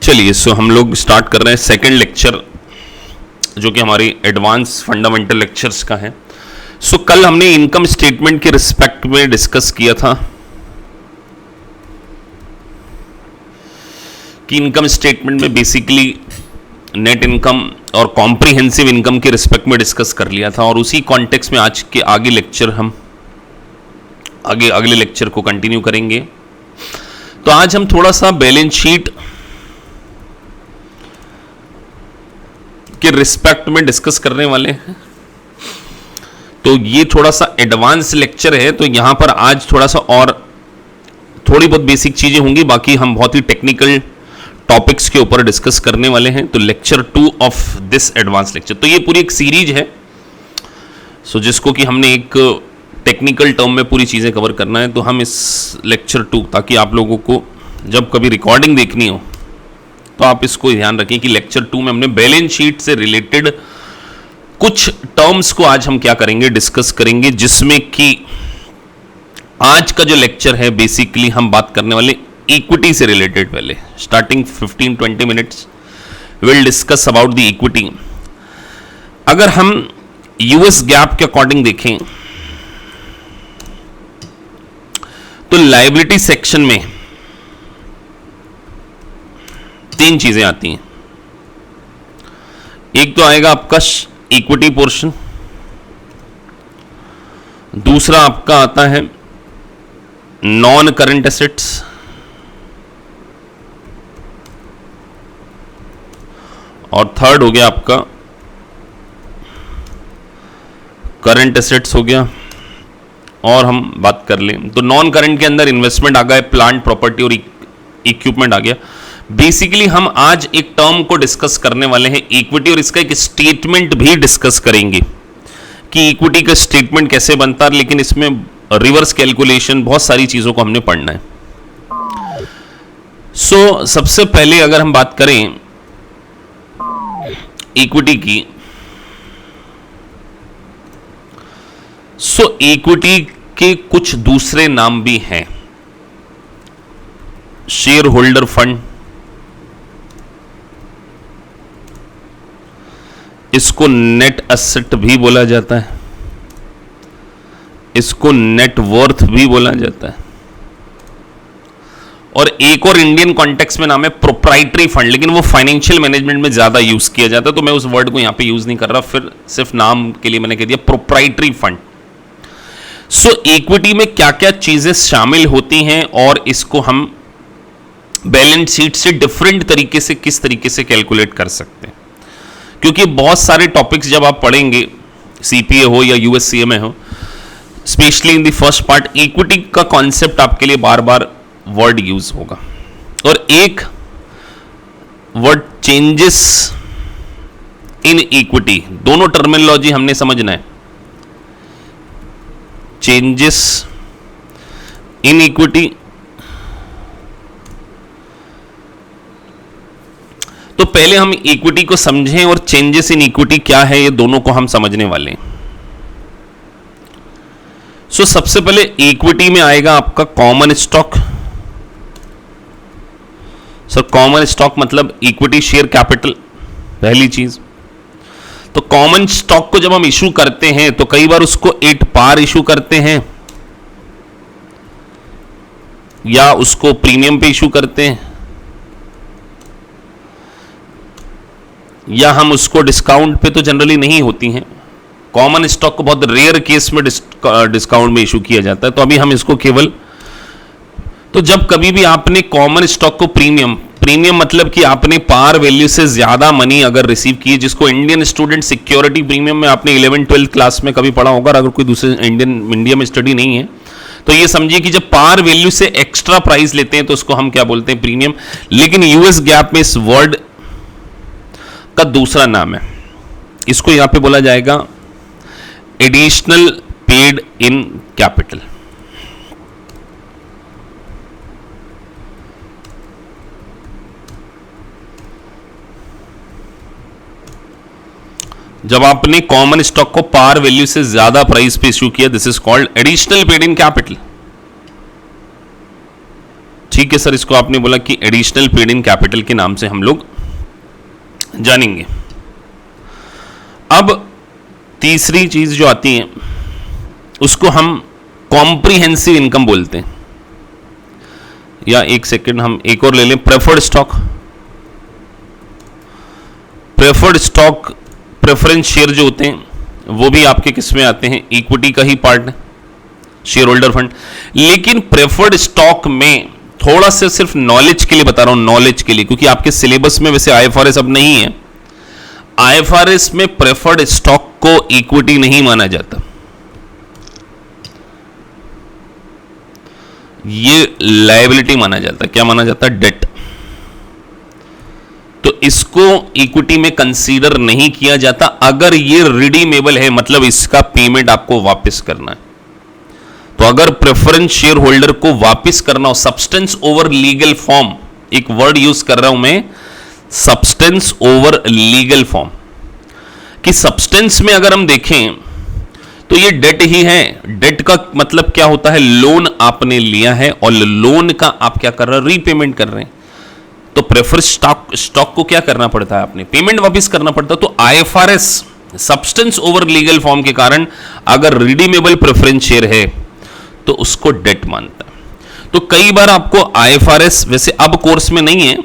चलिए हम लोग स्टार्ट कर रहे हैं सेकंड लेक्चर, जो कि हमारी एडवांस फंडामेंटल लेक्चर्स का है। कल हमने इनकम स्टेटमेंट के रिस्पेक्ट में डिस्कस किया था कि इनकम स्टेटमेंट में बेसिकली नेट इनकम और कॉम्प्रिहेंसिव इनकम के रिस्पेक्ट में डिस्कस कर लिया था, और उसी कॉन्टेक्स्ट में आज के आगे लेक्चर हम अगले लेक्चर को कंटिन्यू करेंगे। तो आज हम थोड़ा सा बैलेंस शीट के रिस्पेक्ट में डिस्कस करने वाले हैं। तो ये थोड़ा सा एडवांस लेक्चर है, तो यहां पर आज थोड़ा सा और थोड़ी बहुत बेसिक चीजें होंगी, बाकी हम बहुत ही टेक्निकल टॉपिक्स के ऊपर डिस्कस करने वाले हैं। तो lecture 2 of this advance lecture, तो ये पूरी एक सीरीज है, जिसको कि हमने एक टेक्निकल टर्म में पूरी चीजें कवर करना है। तो हम इस लेक्चर 2, ताकि आप लोगों को जब कभी रिकॉर्डिंग देखनी हो तो आप इसको ध्यान रखें कि लेक्चर 2 में हमने बैलेंस शीट से रिलेटेड कुछ टर्म्स को आज हम क्या करेंगे, डिस्कस करेंगे, जिसमें कि आज का जो लेक्चर है बेसिकली हम बात करने वाले इक्विटी से रिलेटेड। पहले starting 15-20 minutes will discuss about the equity. अगर हम यूएस गैप के अकॉर्डिंग देखें तो लायबिलिटी सेक्शन में 3 चीजें आती हैं। एक तो आएगा आपका इक्विटी पोर्शन, दूसरा आपका आता है नॉन करंट एसेट्स, और थर्ड हो गया आपका करंट एसेट्स हो गया। और हम बात कर लें तो नॉन करंट के अंदर इन्वेस्टमेंट आ गया, प्लांट प्रॉपर्टी और इक्विपमेंट आ गया। बेसिकली हम आज एक टर्म को डिस्कस करने वाले हैं इक्विटी, और इसका एक स्टेटमेंट भी डिस्कस करेंगे कि इक्विटी का स्टेटमेंट कैसे बनता है, लेकिन इसमें रिवर्स कैलकुलेशन, बहुत सारी चीजों को हमने पढ़ना है। सबसे पहले अगर हम बात करें इक्विटी की, इक्विटी के कुछ दूसरे नाम भी हैं। शेयर होल्डर फंड, इसको नेट एसेट भी बोला जाता है, इसको नेट वर्थ भी बोला जाता है, और एक और इंडियन कॉन्टेक्स्ट में नाम है प्रोप्राइटरी फंड, लेकिन वो फाइनेंशियल मैनेजमेंट में ज्यादा यूज किया जाता है, तो मैं उस वर्ड को यहां पे यूज नहीं कर रहा, फिर सिर्फ नाम के लिए मैंने कह दिया प्रोप्राइटरी फंड। इक्विटी में क्या क्या चीजें शामिल होती हैं, और इसको हम बैलेंस शीट से डिफरेंट तरीके से किस तरीके से कैलकुलेट कर सकते हैं, क्योंकि बहुत सारे टॉपिक्स जब आप पढ़ेंगे, सीपीए हो या यूएससीएमए हो, specially in the first part, equity का कॉन्सेप्ट आपके लिए बार बार वर्ड यूज होगा। और एक वर्ड चेंजेस इन इक्विटी, दोनों टर्मिनोलॉजी हमने समझना है। चेंजेस इन इक्विटी, तो पहले हम इक्विटी को समझें और चेंजेस इन इक्विटी क्या है, ये दोनों को हम समझने वाले हैं। सबसे पहले इक्विटी में आएगा आपका कॉमन स्टॉक। कॉमन स्टॉक मतलब इक्विटी शेयर कैपिटल, पहली चीज। तो कॉमन स्टॉक को जब हम इशू करते हैं तो कई बार उसको एट पार इशू करते हैं, या उसको प्रीमियम पे इशू करते हैं, या हम उसको डिस्काउंट पे तो जनरली नहीं होती हैं। कॉमन स्टॉक को बहुत रेयर केस में डिस्काउंट में इशू किया जाता है। तो अभी हम इसको केवल, तो जब कभी भी आपने कॉमन स्टॉक को प्रीमियम मतलब कि आपने पार वैल्यू से ज्यादा मनी अगर रिसीव की, जिसको इंडियन स्टूडेंट सिक्योरिटी प्रीमियम में आपने 11-12 क्लास में कभी पढ़ा होगा, अगर कोई दूसरे इंडिया में स्टडी नहीं है तो ये समझिए कि जब पार वैल्यू से एक्स्ट्रा प्राइस लेते हैं तो उसको हम क्या बोलते हैं, प्रीमियम। लेकिन यूएस गैप में इस वर्ड का दूसरा नाम है, इसको यहां पे बोला जाएगा एडिशनल पेड इन कैपिटल। जब आपने कॉमन स्टॉक को पार वैल्यू से ज्यादा प्राइस पे इश्यू किया, this is called additional paid in capital. ठीक है सर, इसको आपने बोला कि एडिशनल पेड इन कैपिटल के नाम से हम लोग जानेंगे। अब तीसरी चीज जो आती है उसको हम कॉम्प्रिहेंसिव इनकम बोलते हैं, या एक सेकंड हम एक और ले लें, preferred stock. Preferred stock, preference share जो होते हैं वो भी आपके किस में आते हैं, इक्विटी का ही पार्ट है, शेयर होल्डर फंड। लेकिन प्रेफर्ड स्टॉक में थोड़ा सा सिर्फ नॉलेज के लिए बता रहा हूं, नॉलेज के लिए, क्योंकि आपके सिलेबस में वैसे आईएफआरएस अब नहीं है। आईएफआरएस में प्रेफर्ड स्टॉक को इक्विटी नहीं माना जाता, ये लायबिलिटी माना जाता है। क्या माना जाता है? डेट। तो इसको इक्विटी में कंसीडर नहीं किया जाता अगर ये रिडीमेबल है, मतलब इसका पेमेंट आपको वापस करना है। तो अगर प्रेफरेंस शेयर होल्डर को वापस करना हो, सब्सटेंस ओवर लीगल फॉर्म, एक वर्ड यूज कर रहा हूं मैं, सब्सटेंस ओवर लीगल फॉर्म, कि सब्सटेंस में अगर हम देखें तो ये डेट ही है। डेट का मतलब क्या होता है? लोन आपने लिया है और लोन का आप क्या कर रहे हैं? रीपेमेंट कर रहे हैं। तो प्रेफर स्टॉक को क्या करना पड़ता है? आपने पेमेंट वापस करना पड़ता है। तो IFRS substance over legal form के कारण अगर रिडीमेबल प्रेफरेंस शेयर है तो उसको डेट मानता है। तो कई बार आपको आईएफआरएस, वैसे अब कोर्स में नहीं है,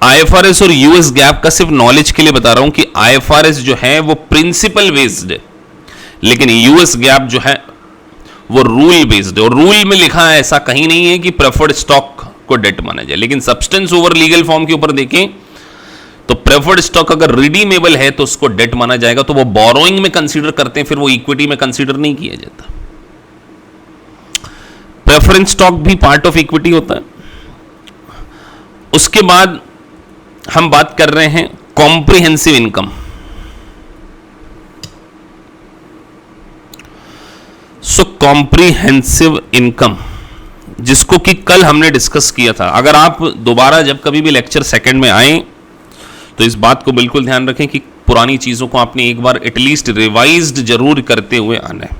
आईएफआरएस और यूएस गैप का सिर्फ नॉलेज के लिए बता रहा हूं कि आईएफआरएस जो है वो प्रिंसिपल बेस्ड है, लेकिन यूएस गैप जो है वो रूल बेस्ड है। और रूल में लिखा है, ऐसा कहीं नहीं है कि प्रेफर्ड स्टॉक को डेट माना जाए। लेकिन सब्सटेंस ओवर लीगल फॉर्म के ऊपर देखें तो प्रेफर्ड स्टॉक अगर रिडीमेबल है तो उसको डेट माना जाएगा, तो वो बोरोइंग में कंसीडर करते हैं, फिर वो इक्विटी में कंसीडर नहीं किया जाता। प्रेफरेंस स्टॉक भी पार्ट ऑफ इक्विटी होता है। उसके बाद हम बात कर रहे हैं कॉम्प्रिहेंसिव इनकम। सो कॉम्प्रिहेंसिव इनकम, जिसको कि कल हमने डिस्कस किया था। अगर आप दोबारा जब कभी भी लेक्चर सेकंड में आए तो इस बात को बिल्कुल ध्यान रखें कि पुरानी चीजों को आपने एक बार एटलीस्ट रिवाइज्ड जरूर करते हुए आना है।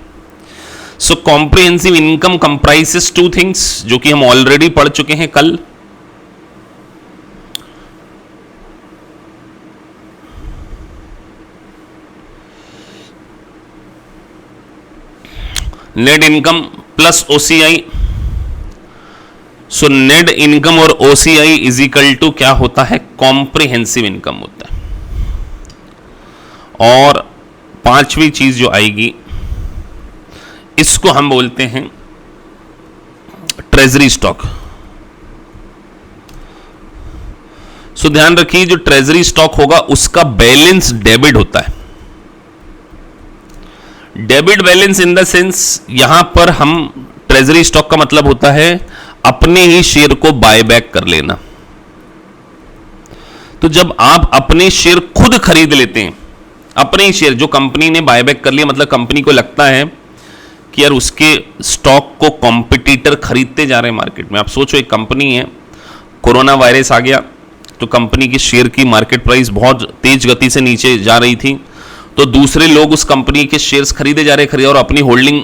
So comprehensive income comprises two things, जो कि हम ऑलरेडी पढ़ चुके हैं कल। Net income plus OCI. So net income और ओसीआई इज इक्वल टू क्या होता है? कॉम्प्रिहेंसिव इनकम होता है। और पांचवी चीज जो आएगी, इसको हम बोलते हैं ट्रेजरी स्टॉक। सो ध्यान रखिए, जो ट्रेजरी स्टॉक होगा उसका बैलेंस डेबिट होता है। Debit balance in the sense, यहां पर हम ट्रेजरी स्टॉक का मतलब होता है अपने ही शेयर को बाय बैक कर लेना। तो जब आप अपने शेयर खुद खरीद लेते हैं, अपने ही शेयर जो कंपनी ने बाय बैक कर लिया, मतलब कंपनी को लगता है कि यार उसके स्टॉक को कॉम्पिटिटर खरीदते जा रहे हैं मार्केट में। आप सोचो, एक कंपनी है, कोरोना वायरस आ गया तो कंपनी की शेयर की मार्केट प्राइस बहुत तेज गति से नीचे जा रही थी, तो दूसरे लोग उस कंपनी के शेयर्स खरीदे जा रहे हैं और अपनी होल्डिंग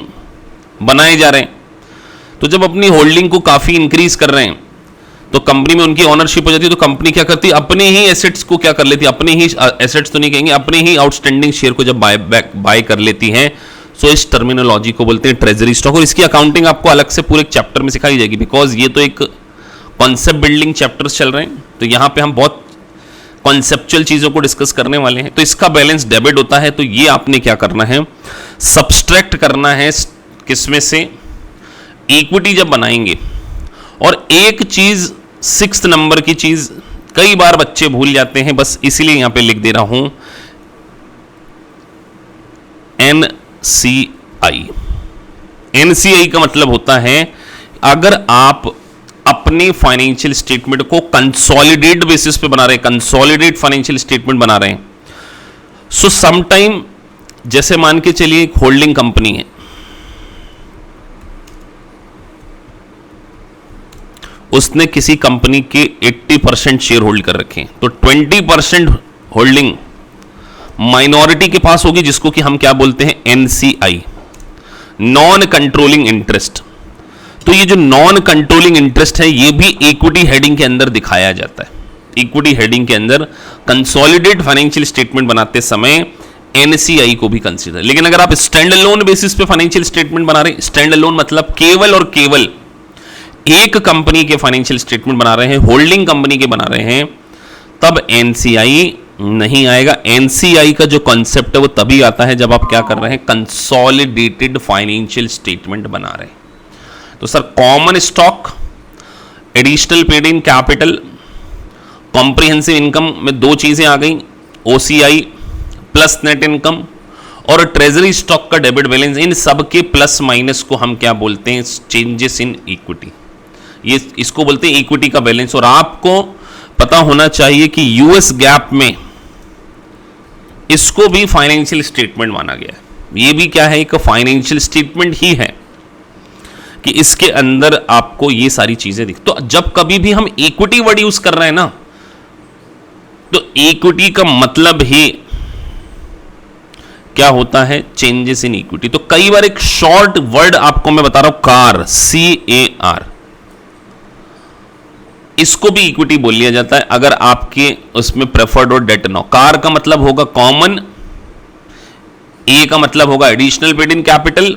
बनाए जा रहे हैं। तो जब अपनी होल्डिंग को काफी इंक्रीज कर रहे हैं तो कंपनी में उनकी ओनरशिप हो जाती है। तो कंपनी क्या करती है? अपने ही एसेट्स को क्या कर लेती है? अपने ही एसेट्स तो नहीं कहेंगे, अपने ही आउटस्टैंडिंग शेयर को जब बाय कर लेती है। सो इस टर्मिनोलॉजी को बोलते हैं ट्रेजरी स्टॉक। और इसकी अकाउंटिंग आपको अलग से पूरे चैप्टर में सिखाई जाएगी, बिकॉज ये तो एक कॉन्सेप्ट बिल्डिंग चैप्टर्स चल रहे हैं, तो यहां पे हम बहुत कॉन्सेप्चुअल चीजों को डिस्कस करने वाले हैं। तो इसका बैलेंस डेबिट होता है, तो ये आपने क्या करना है? सब्सट्रैक्ट करना है किसमें से? इक्विटी जब बनाएंगे। और एक चीज, 6 नंबर की चीज कई बार बच्चे भूल जाते हैं, बस इसीलिए यहां पे लिख दे रहा हूं, एनसीआई। एनसीआई का मतलब होता है अगर आप अपने फाइनेंशियल स्टेटमेंट को कंसोलिडेट बेसिस पे बना रहे हैं, कंसोलिडेट फाइनेंशियल स्टेटमेंट बना रहे हैं। सो समटाइम, जैसे मान के चलिए एक होल्डिंग कंपनी है, उसने किसी कंपनी के 80% शेयर होल्ड कर रखे हैं, तो 20% होल्डिंग माइनॉरिटी के पास होगी, जिसको कि हम क्या बोलते हैं? NCI, non controlling interest. तो ये जो नॉन कंट्रोलिंग इंटरेस्ट है ये भी इक्विटी हेडिंग के अंदर दिखाया जाता है। इक्विटी हेडिंग के अंदर कंसोलिडेट फाइनेंशियल स्टेटमेंट बनाते समय एनसीआई को भी कंसीडर। लेकिन अगर आप स्टैंड अलोन बेसिस पे फाइनेंशियल स्टेटमेंट बना रहे हैं, स्टैंड अलोन मतलब केवल और केवल एक कंपनी के फाइनेंशियल स्टेटमेंट बना रहे हैं, होल्डिंग कंपनी के बना रहे हैं, तब एनसीआई नहीं आएगा। एनसीआई का जो कॉन्सेप्ट है वो तभी आता है जब आप क्या कर रहे हैं, कंसोलिडेटेड फाइनेंशियल स्टेटमेंट बना रहे हैं। तो sir common stock, additional paid in capital, comprehensive income में दो चीजें आ गई, ओसीआई प्लस नेट इनकम और ट्रेजरी स्टॉक का डेबिट बैलेंस, इन सब के प्लस माइनस को हम क्या बोलते हैं, चेंजेस इन इक्विटी। ये इसको बोलते हैं इक्विटी का बैलेंस। और आपको पता होना चाहिए कि यूएस गैप में इसको भी फाइनेंशियल स्टेटमेंट माना गया है। ये भी क्या है, एक फाइनेंशियल स्टेटमेंट ही है कि इसके अंदर आपको ये सारी चीजें दिख। तो जब कभी भी हम इक्विटी वर्ड यूज कर रहे हैं ना, तो इक्विटी का मतलब ही क्या होता है, चेंजेस इन इक्विटी। तो कई बार एक शॉर्ट वर्ड आपको मैं बता रहा हूं, कार, CAR, इसको भी इक्विटी बोल लिया जाता है अगर आपके उसमें प्रेफर्ड और डेट ना हो। कार का मतलब होगा कॉमन, ए का मतलब होगा एडिशनल पेड इन कैपिटल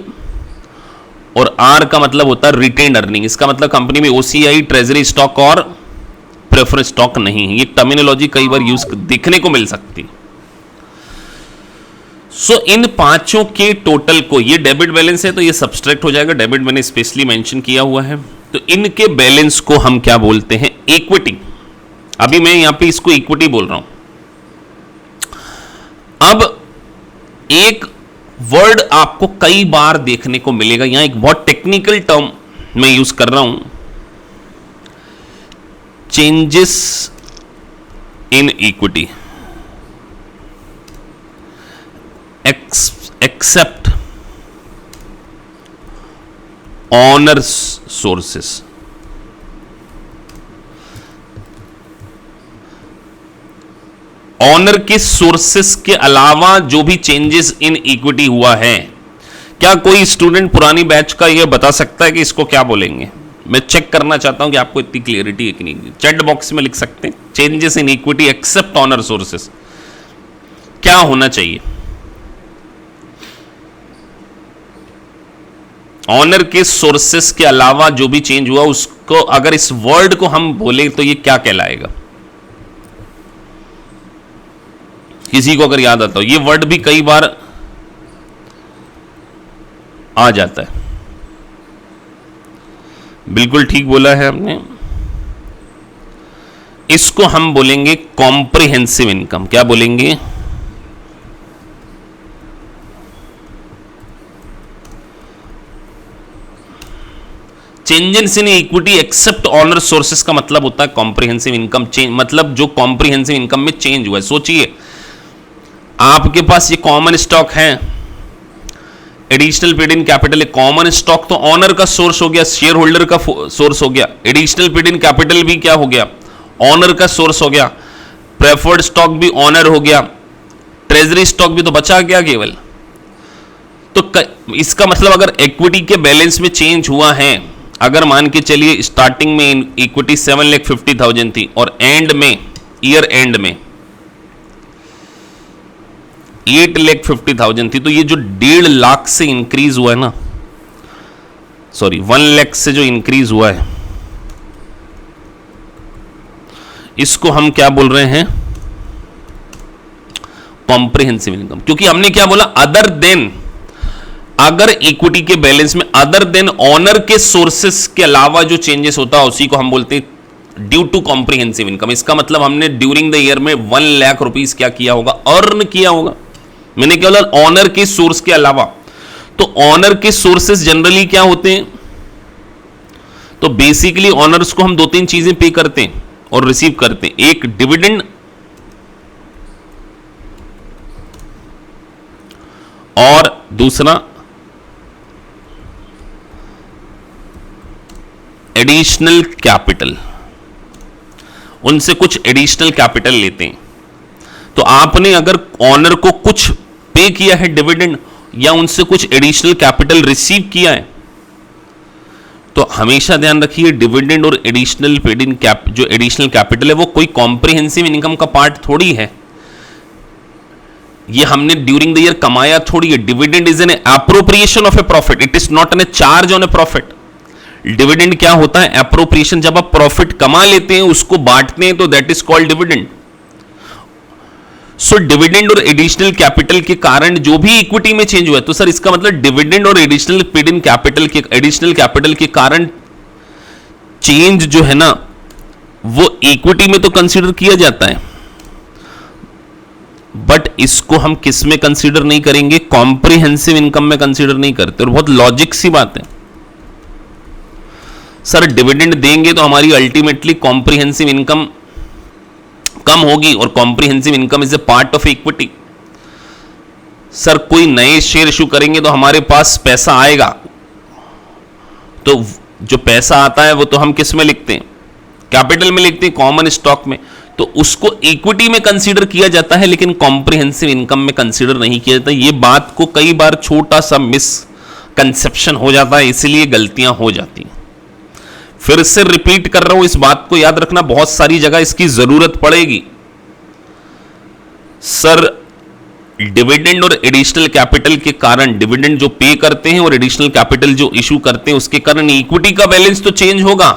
और आर का मतलब होता है रिटेन्ड अर्निंग। इसका मतलब कंपनी में ओसीआई, ट्रेजरी स्टॉक और प्रेफरेंस स्टॉक नहीं है। ये टर्मिनोलॉजी कई बार यूज देखने को मिल सकती है। सो इन पांचों के टोटल को, ये डेबिट बैलेंस है तो ये सब्सट्रैक्ट हो जाएगा, डेबिट मैंने स्पेशली मेंशन किया हुआ है। तो इनके बैलेंस को हम क्या बोलते हैं, इक्विटी। अभी मैं यहां पे इसको इक्विटी बोल रहा हूं। अब एक वर्ड आपको कई बार देखने को मिलेगा, यहां एक बहुत टेक्निकल टर्म मैं यूज कर रहा हूं, changes in equity except owner sources. Owner के सोर्सेस के अलावा जो भी चेंजेस इन इक्विटी हुआ है, क्या कोई स्टूडेंट पुरानी बैच का यह बता सकता है कि इसको क्या बोलेंगे? मैं चेक करना चाहता हूं कि आपको इतनी क्लियरिटी है कि नहीं। चैट बॉक्स में लिख सकते हैं, changes in equity except owner sources क्या होना चाहिए। ऑनर के सोर्सेस के अलावा जो भी चेंज हुआ उसको, अगर इस वर्ड को हम बोले तो ये क्या कहलाएगा? किसी को अगर याद आता हो, ये वर्ड भी कई बार आ जाता है। बिल्कुल ठीक बोला है आपने। इसको हम बोलेंगे कॉम्प्रिहेंसिव इनकम। क्या बोलेंगे? Changes in equity except owner sources का मतलब होता है कॉम्प्रिहेंसिव इनकम चेंज, मतलब जो कॉम्प्रिहेंसिव इनकम में चेंज हुआ है। सोचिए आपके पास ये कॉमन स्टॉक है, additional paid in capital, common stock तो ऑनर का सोर्स हो गया, शेयर होल्डर का सोर्स हो गया। एडिशनल पेड इन कैपिटल भी क्या हो गया, ऑनर का सोर्स हो गया। प्रेफर्ड स्टॉक भी ऑनर हो गया। ट्रेजरी स्टॉक भी तो बचा गया केवल। तो इसका मतलब अगर इक्विटी के बैलेंस में चेंज हुआ है, अगर मान के चलिए स्टार्टिंग में इक्विटी 7,50,000 थी और एंड में, ईयर एंड में 8,50,000 थी, तो ये जो 1.5 लाख से इंक्रीज हुआ है ना, सॉरी 1 लाख से जो इंक्रीज हुआ है, इसको हम क्या बोल रहे हैं, कॉम्प्रिहेंसिव इनकम। क्योंकि हमने क्या बोला, अदर देन, अगर इक्विटी के बैलेंस में अदर देन ऑनर के सोर्सेस के अलावा जो चेंजेस होता है उसी को हम बोलते हैं ड्यू टू कॉम्प्रिहेंसिव इनकम। इसका मतलब हमने ड्यूरिंग द ईयर में 1 लाख रुपीस क्या किया होगा, अर्न किया होगा। मैंने क्या बोला, ऑनर के सोर्स के अलावा। तो ऑनर के सोर्सेस जनरली क्या होते हैं, तो बेसिकली ऑनर्स को हम 2-3 चीजें पे करते हैं और रिसीव करते हैं। एक डिविडेंड और दूसरा एडिशनल कैपिटल। उनसे कुछ एडिशनल कैपिटल लेते हैं। तो आपने अगर ऑनर को कुछ पे किया है डिविडेंड, या उनसे कुछ एडिशनल कैपिटल रिसीव किया है, तो हमेशा ध्यान रखिए डिविडेंड और एडिशनल पेड इन कैप, जो एडिशनल कैपिटल है वो कोई कॉम्प्रिहेंसिव इनकम का पार्ट थोड़ी है। ये हमने ड्यूरिंग द ईयर कमाया थोड़ी है। Dividend is an appropriation of a profit, it is not an a charge on a profit. Dividend क्या होता है? एप्रोप्रिएशन। जब आप प्रॉफिट कमा लेते हैं उसको बांटते हैं तो that is called dividend. So dividend और एडिशनल कैपिटल के कारण जो भी इक्विटी में चेंज हुआ है, तो सर इसका मतलब डिविडेंड और एडिशनल पेड इन कैपिटल के, एडिशनल कैपिटल के कारण चेंज जो है ना वो इक्विटी में तो कंसीडर किया जाता है, बट इसको हम किस में कंसीडर नहीं करेंगे? कॉम्प्रिहेंसिव इनकम में कंसीडर नहीं करते। और बहुत लॉजिक सी बात है सर, डिविडेंड देंगे तो हमारी अल्टीमेटली कॉम्प्रिहेंसिव इनकम कम होगी, और comprehensive income is a part of equity. Sir कोई नए शेयर इशू करेंगे तो हमारे पास पैसा आएगा, तो जो पैसा आता है वो तो हम किस में लिखते हैं? कैपिटल में लिखते हैं, कॉमन स्टॉक में, तो उसको इक्विटी में कंसीडर किया जाता है लेकिन कॉम्प्रिहेंसिव इनकम में कंसीडर नहीं किया जाता। ये बात को कई बार छोटा सा मिसकंसेप्शन हो जाता है, इसलिए गलतियां हो जाती हैं। फिर से रिपीट कर रहा हूं, इस बात को याद रखना, बहुत सारी जगह इसकी जरूरत पड़ेगी। सर डिविडेंड और एडिशनल कैपिटल के कारण, डिविडेंड जो पे करते हैं और एडिशनल कैपिटल जो इशू करते हैं उसके कारण इक्विटी का बैलेंस तो चेंज होगा,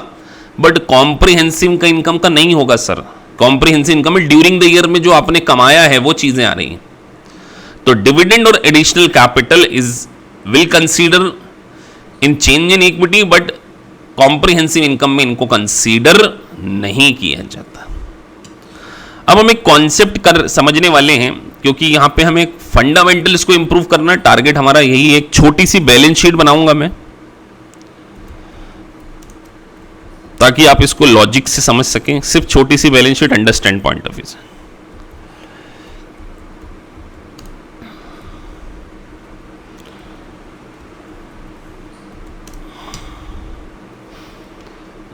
बट कॉम्प्रिहेंसिव का इनकम का नहीं होगा। सर कॉम्प्रिहेंसिव इनकम में ड्यूरिंग द ईयर में जो आपने कमाया है वो चीजें आ रही हैं। तो डिविडेंड और additional capital is will consider in change in equity, but comprehensive income में इनको कंसीडर नहीं किया जाता। अब हम एक कॉन्सेप्ट समझने वाले हैं, क्योंकि यहां पे हमें फंडामेंटल्स को इंप्रूव करना, टारगेट हमारा यही है। एक छोटी सी बैलेंस शीट बनाऊंगा मैं, ताकि आप इसको लॉजिक से समझ सकें। सिर्फ छोटी सी balance sheet, understand point of view से।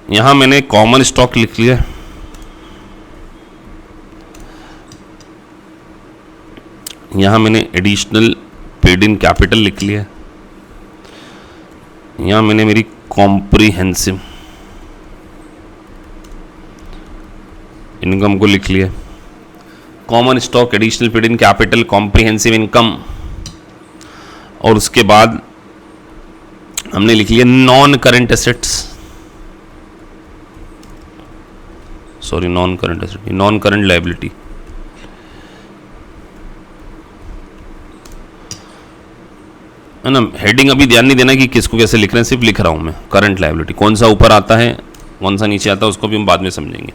यहां मैंने कॉमन स्टॉक लिख लिया, यहां मैंने एडिशनल पेड इन कैपिटल लिख लिया, यहां मैंने मेरी कॉम्प्रिहेंसिव इनकम को लिख लिया। Common stock, additional paid in capital, comprehensive income, और उसके बाद हमने लिख लिया non current assets, sorry non current asset, non current liability. है ना, हेडिंग अभी ध्यान नहीं देना कि किसको कैसे लिख रहे हैं, सिर्फ लिख रहा हूं मैं करंट लायबिलिटी। कौन सा ऊपर आता है कौन सा नीचे आता है उसको भी हम बाद में समझेंगे।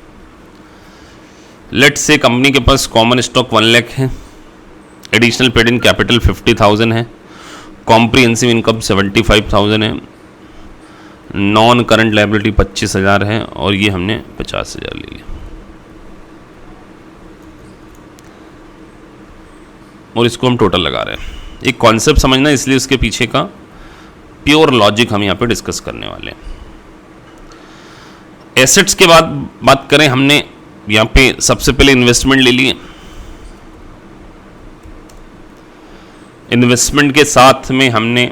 लेट्स से कंपनी के पास कॉमन स्टॉक 1 लाख है, एडिशनल पेड इन कैपिटल 50,000 है, कॉम्प्रिहेंसिव इनकम 75,000 है, नॉन करंट लायबिलिटी 25,000 है, और ये हमने 50,000 ले लिया। और इसको हम टोटल लगा रहे हैं। एक कॉन्सेप्ट समझना, इसलिए उसके पीछे का प्योर लॉजिक हम यहाँ पे डिस्कस करने वाले हैं। एसेट्स के बाद बात करें, हमने यहाँ पे सबसे पहले इन्वेस्टमेंट ले लिए। इन्वेस्टमेंट के साथ में हमने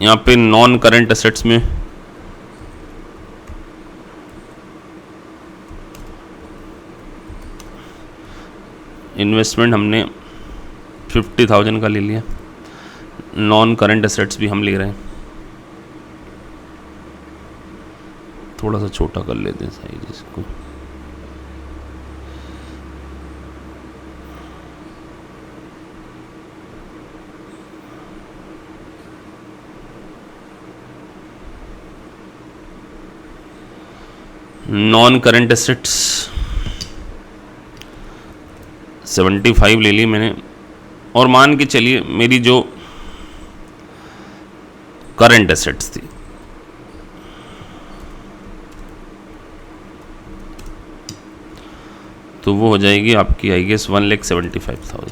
यहाँ पे नॉन करंट एसेट्स में इन्वेस्टमेंट हमने 50,000 का ले लिया, नॉन करंट एसेट्स भी हम ले रहे हैं। थोड़ा सा छोटा कर लेते हैं साइज इसको। नॉन करंट एसेट्स 75 ले ली मैंने, और मान के चलिए मेरी जो करंट एसेट्स थी तो वो हो जाएगी आपकी आई गेस 1,75,000।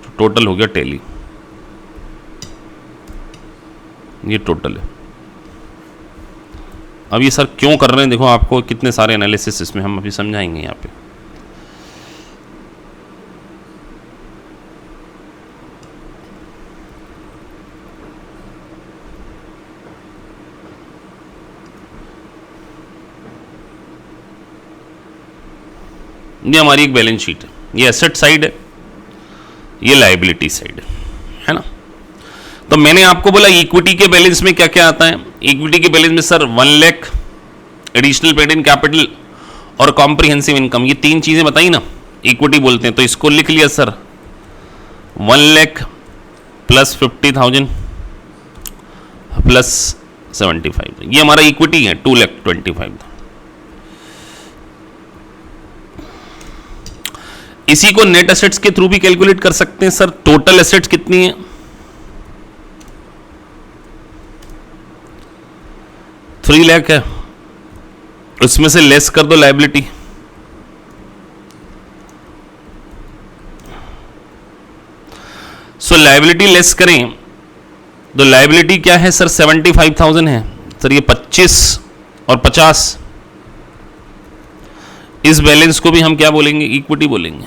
तो टोटल हो गया टैली, ये टोटल है। अब ये सर क्यों कर रहे हैं, देखो आपको कितने सारे एनालिसिस इसमें हम अभी समझाएंगे यहाँ पे। ये हमारी एक बैलेंस शीट है, ये एसेट साइड है, ये लायबिलिटी साइड है ना। तो मैंने आपको बोला इक्विटी के बैलेंस में क्या क्या आता है। इक्विटी के बैलेंस में sir 1 lakh, additional paid in capital और कॉम्प्रिहेंसिव इनकम, ये 3 चीजें बताई ना, इक्विटी बोलते हैं। तो इसको लिख लिया सर 1 लाख प्लस 50,000 प्लस 75, ये हमारा इक्विटी है 2,25,000। इसी को नेट एसेट्स के थ्रू भी कैलकुलेट कर सकते हैं सर। टोटल एसेट्स कितनी है, 3 लाख है, उसमें से लेस कर दो लायबिलिटी, सो लायबिलिटी लेस करें तो लायबिलिटी क्या है सर 75,000 है सर। ये 25 और 50, इस बैलेंस को भी हम क्या बोलेंगे, इक्विटी बोलेंगे।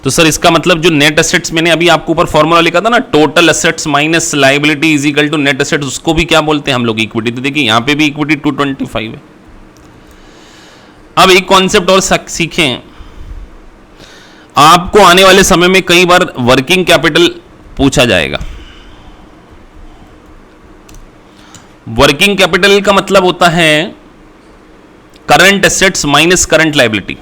तो सर इसका मतलब जो नेट एसेट्स मैंने अभी आपको ऊपर फॉर्मूला लिखा था ना, total assets minus liability is equal to net assets, उसको भी क्या बोलते हैं हम लोग, इक्विटी। तो देखिए यहां पे भी इक्विटी 225 है। अब एक कॉन्सेप्ट और सीखें, आपको आने वाले समय में कई बार वर्किंग कैपिटल पूछा जाएगा। वर्किंग कैपिटल का मतलब होता है current assets minus current liability.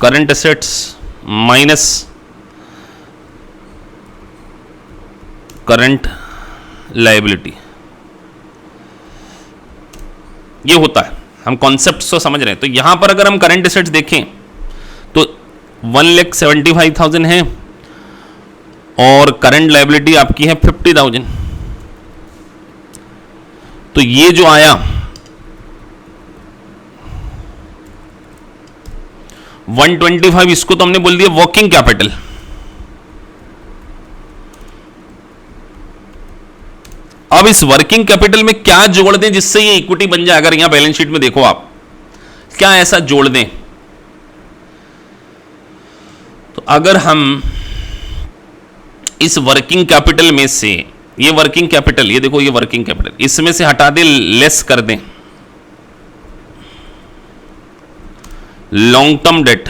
Current assets minus current liability, ये होता है। हम कॉन्सेप्ट तो समझ रहे हैं। तो यहां पर अगर हम करंट एसेट्स देखें तो 1,75,000 है और करंट लायबिलिटी आपकी है 50,000। तो ये जो आया 125, इसको तो हमने बोल दिया वर्किंग कैपिटल। अब इस वर्किंग कैपिटल में क्या जोड़ दें जिससे ये इक्विटी बन जाए। अगर यहां बैलेंस शीट में देखो आप, क्या ऐसा जोड़ दें। तो अगर हम इस वर्किंग कैपिटल में से, ये वर्किंग कैपिटल, ये देखो ये वर्किंग कैपिटल, इसमें से हटा दें, लेस कर दें लॉन्ग टर्म डेट,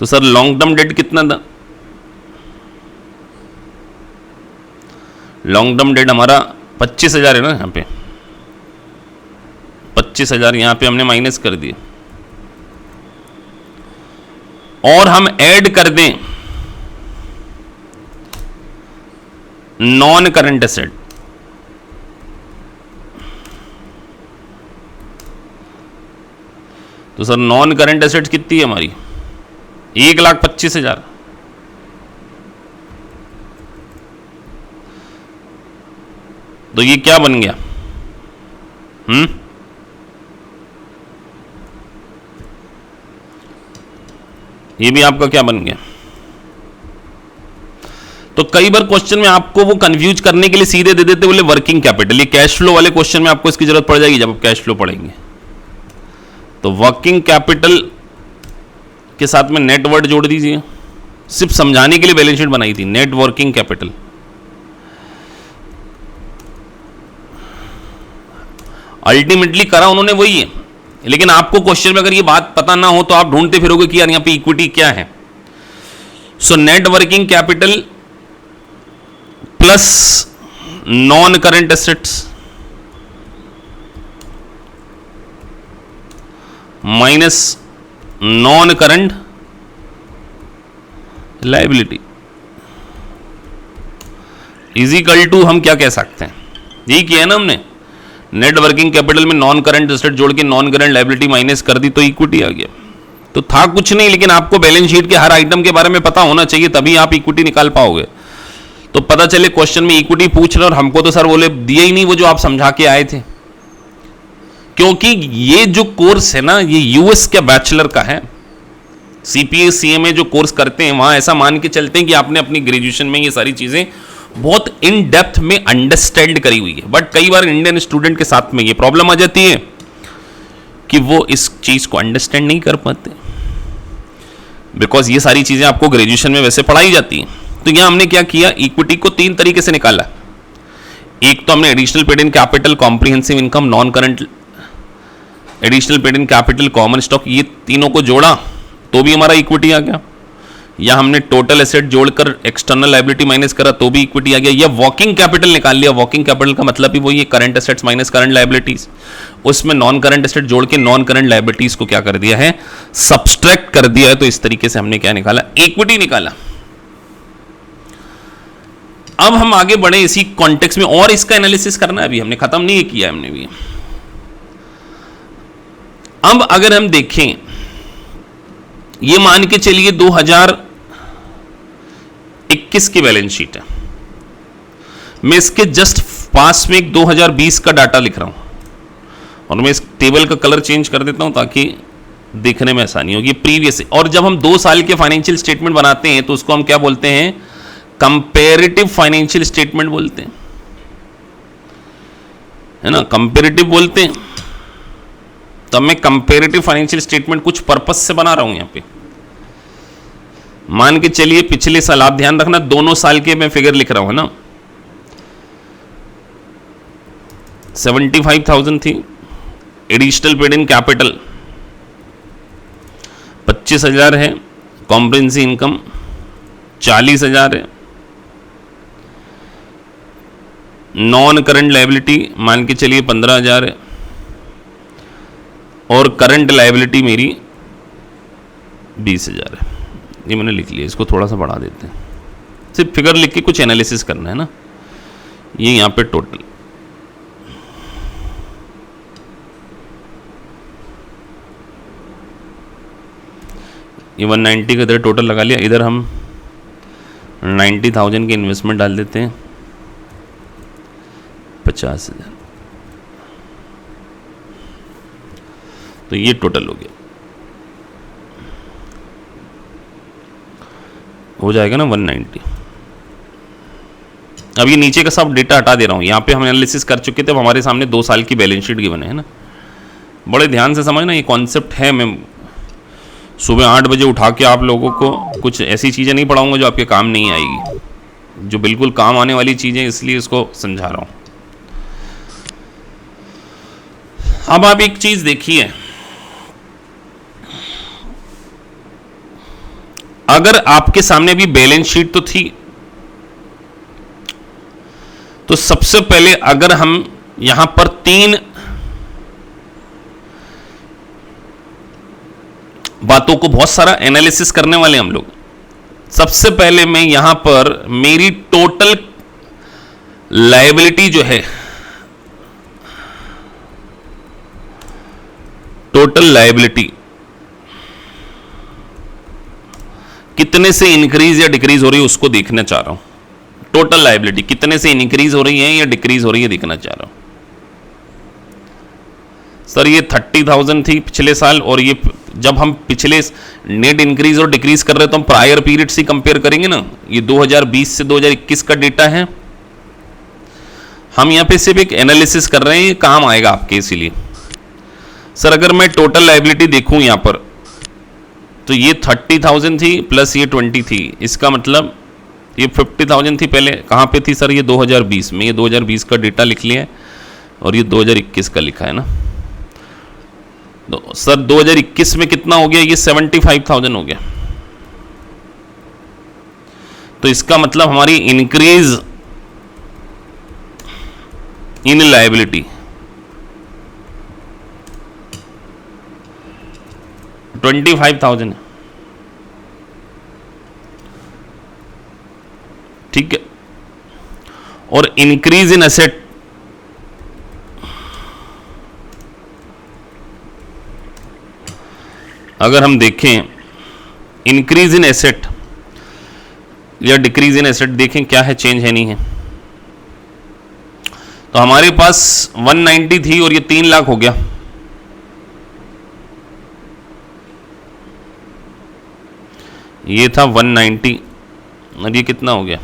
तो सर लॉन्ग टर्म डेट कितना था, लॉन्ग टर्म डेट हमारा 25,000 है ना। यहां पे 25,000 यहां पे हमने माइनस कर दिए और हम ऐड कर दें नॉन करंट एसेट। तो सर नॉन करंट एसेट कितनी है हमारी, 1,25,000। तो ये क्या बन गया, ये भी आपका क्या बन गया। तो कई बार क्वेश्चन में आपको वो कंफ्यूज करने के लिए सीधे दे देते बोले वर्किंग कैपिटल। ये कैश फ्लो वाले क्वेश्चन में आपको इसकी जरूरत पड़ जाएगी जब आप कैश फ्लो पढ़ेंगे। तो वर्किंग कैपिटल के साथ में नेट वर्ड जोड़ दीजिए, सिर्फ समझाने के लिए बैलेंस शीट बनाई थी, नेट वर्किंग कैपिटल। अल्टीमेटली करा उन्होंने वही है, लेकिन आपको क्वेश्चन में अगर ये बात पता ना हो तो आप ढूंढते फिरोगे कि यार यहां पे इक्विटी क्या है। So net working capital plus non current assets minus non current liability is equal to, हम क्या कह सकते हैं, यही किया है ना हमने। नेट वर्किंग कैपिटल में नॉन करंट एसेट जोड़ के नॉन करंट लायबिलिटी माइनस कर दी तो इक्विटी आ गया। तो था कुछ नहीं, लेकिन आपको बैलेंस शीट के हर आइटम के बारे में पता होना चाहिए, तभी आप इक्विटी निकाल पाओगे। तो पता चले क्वेश्चन में इक्विटी पूछ रहे और हमको तो सर बोले दिए ही नहीं वो जो आप समझा के आए थे। क्योंकि ये जो कोर्स है ना, ये यूएस के बैचलर का है। सीपीए सीएमए जो कोर्स करते हैं वहां ऐसा मान के चलते हैं कि आपने अपनी ग्रेजुएशन में ये सारी चीजें बहुत इन डेप्थ में अंडरस्टैंड करी हुई है। बट कई बार इंडियन स्टूडेंट के साथ में ये प्रॉब्लम आ जाती है कि वो इस चीज को अंडरस्टैंड नहीं कर पाते। बिकॉज ये सारी चीजें आपको ग्रेजुएशन में वैसे पढ़ाई जाती हैं। तो यहां हमने क्या किया, इक्विटी को 3 तरीके से निकाला। एक तो हमने additional paid in capital, comprehensive income, non current, additional paid in capital, common stock, ये तीनों को जोड़ा तो भी हमारा इक्विटी आ गया। या हमने टोटल एसेट जोड़कर एक्सटर्नल लायबिलिटी माइनस करा तो भी इक्विटी आ गया। या वर्किंग कैपिटल निकाल लिया, वर्किंग कैपिटल का मतलब ही वही है current assets minus current liabilities, उसमें नॉन करंट एसेट जोड़ के नॉन करंट लायबिलिटीज को क्या कर दिया है, सब्सट्रैक्ट कर दिया है। तो इस तरीके से हमने क्या निकाला, इक्विटी निकाला। अब हम आगे बढ़े इसी कॉन्टेक्स्ट में, और इसका एनालिसिस करना है, अभी हमने खत्म नहीं किया है हमने भी। अब अगर हम देखें, ये मान के चलिए 2021 की बैलेंस शीट है, मैं इसके जस्ट पास में एक 2020 का डाटा लिख रहा हूं, और मैं इस टेबल का कलर चेंज कर देता हूं ताकि देखने में आसानी होगी। प्रीवियस, और जब हम 2 साल के फाइनेंशियल स्टेटमेंट बनाते हैं तो उसको हम क्या बोलते हैं, कंपेरेटिव फाइनेंशियल स्टेटमेंट बोलते हैं, है ना, कंपेरेटिव बोलते हैं। तब मैं कंपेरेटिव फाइनेंशियल स्टेटमेंट कुछ पर्पस से बना रहा हूं यहां पे। मान के चलिए पिछले साल, आप ध्यान रखना दोनों साल के मैं फिगर लिख रहा हूं ना, 75,000 थी एडिशनल पेड इन कैपिटल, 25,000 है, कॉम्प्रिहेंसिव इनकम 40,000 है, नॉन करंट लायबिलिटी मान के चलिए 15,000 है, और करंट लायबिलिटी मेरी 20,000 है। ये मैंने लिख लिया, इसको थोड़ा सा बढ़ा देते हैं, सिर्फ फिगर लिख के कुछ एनालिसिस करना है ना। ये यहां पे टोटल, ये 190 का इधर टोटल लगा लिया, इधर हम 90,000 की इन्वेस्टमेंट डाल देते हैं, 50,000, तो ये टोटल हो गया, हो जाएगा ना 190। अब ये नीचे का सब डेटा हटा दे रहा हूं, यहां पे हम एनालिसिस कर चुके थे, अब हमारे सामने 2 साल की बैलेंस शीट गिवन है ना। बड़े ध्यान से समझना, ये कॉन्सेप्ट है। मैं सुबह 8 बजे उठा के आप लोगों को कुछ ऐसी चीजें नहीं पढ़ाऊंगा जो आपके काम नहीं आएगी, जो बिल्कुल काम आने वाली चीजें, इसलिए इसको समझा रहा हूं। अब आप एक चीज देखिए, अगर आपके सामने भी बैलेंस शीट तो थी, तो सबसे पहले अगर हम यहां पर 3 बातों को बहुत सारा एनालिसिस करने वाले हम लोग। सबसे पहले मैं यहां पर मेरी टोटल लायबिलिटी जो है, टोटल लायबिलिटी कितने से इंक्रीज या डिक्रीज हो रही है उसको देखना चाह रहा हूं। टोटल लायबिलिटी कितने से इंक्रीज हो रही है या डिक्रीज हो रही है देखना चाह रहा हूं। सर ये 30,000 थी पिछले साल, और ये जब हम पिछले नेट इंक्रीज और डिक्रीज कर रहे हैं तो हम प्रायर पीरियड से कंपेयर करेंगे ना। ये 2020 से 2021 का डेटा है, हम यहां पे सिर्फ एक एनालिसिस कर रहे हैं, ये काम आएगा आपके। इसीलिए सर अगर मैं टोटल लायबिलिटी देखूं यहां पर, तो ये 30,000 थी प्लस ये 20 थी, इसका मतलब ये 50,000 थी पहले। कहां पे थी सर? ये 2020 में। ये 2020 का डेटा लिख लिया है, और ये 2021 का लिखा है ना। तो सर 2021 में कितना हो गया? ये 75,000 हो गया। तो इसका मतलब हमारी इंक्रीज इन लायबिलिटी 25,000 है, ठीक है। और इंक्रीज इन एसेट अगर हम देखें, इंक्रीज इन एसेट या डिक्रीज इन एसेट देखें क्या है, चेंज है नहीं है। तो हमारे पास 190 थी और ये 3 लाख हो गया। ये था 190 और ये कितना हो गया?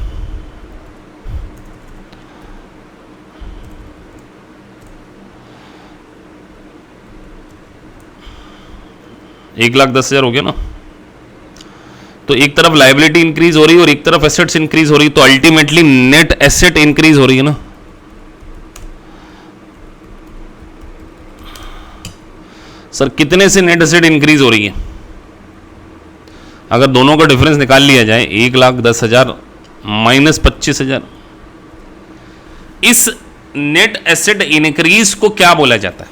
$1,10,000 हो गया ना। तो एक तरफ लायबिलिटी इंक्रीज हो रही है और एक तरफ एसेट्स इंक्रीज हो रही है, तो अल्टीमेटली नेट एसेट इंक्रीज हो रही है ना। सर कितने से नेट एसेट इंक्रीज हो रही है? अगर दोनों का डिफरेंस निकाल लिया जाए, 1,10,000 माइनस 25,000, इस नेट एसेट इंक्रीज को क्या बोला जाता है?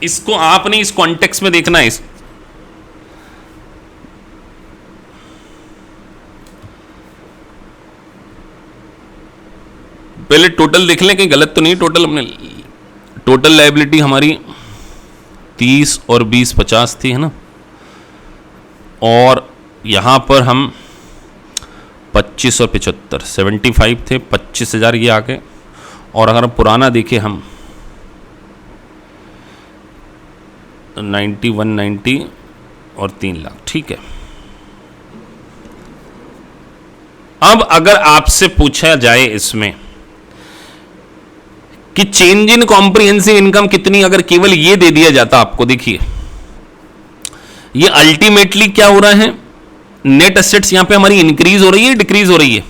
इसको आपने इस कॉन्टेक्स्ट में देखना है। पहले टोटल देख लें, कहीं गलत तो नहीं। टोटल लायबिलिटी हमारी 30 और 20 50 थी, है ना। और यहां पर हम 25 और 75 75 थे, 25,000 ये आगे। और अगर पुराना देखें हम 90 190 और 3 लाख, ठीक है। अब अगर आपसे पूछा जाए इसमें कि चेंज इन कॉम्प्रिहेंसिव इनकम कितनी, अगर केवल ये दे दिया जाता आपको, देखिए ये अल्टीमेटली क्या हो रहा है, नेट एसेट्स यहां पे हमारी इंक्रीज हो रही है डिक्रीज हो रही है।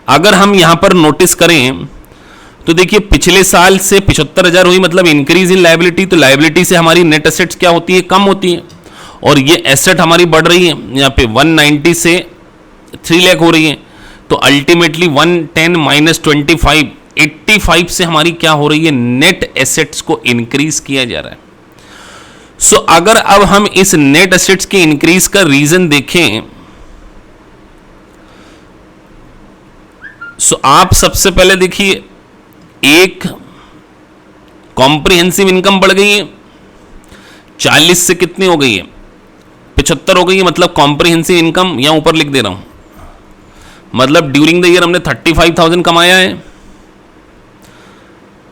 अगर हम यहां पर नोटिस करें तो देखिए पिछले साल से 75,000 हुई, मतलब इंक्रीज इन लायबिलिटी, तो लायबिलिटी से हमारी नेट एसेट्स क्या होती है, कम होती है। और ये एसेट हमारी बढ़ रही है, यहां पे 190 से 3 लाख हो रही है। तो अल्टीमेटली 110 माइनस 25 85 से हमारी क्या हो रही है, नेट एसेट्स को इंक्रीज किया जा रहा है। सो अगर अब हम इस नेट एसेट्स के इंक्रीज का रीजन देखें, सो आप सबसे पहले देखिए, एक कॉम्प्रिहेंसिव इनकम बढ़ गई है, 40 से कितनी हो गई है, 75 हो गई है। मतलब कॉम्प्रिहेंसिव इनकम यहां ऊपर लिख दे रहा हूं, मतलब ड्यूरिंग द ईयर हमने 35,000 कमाया है,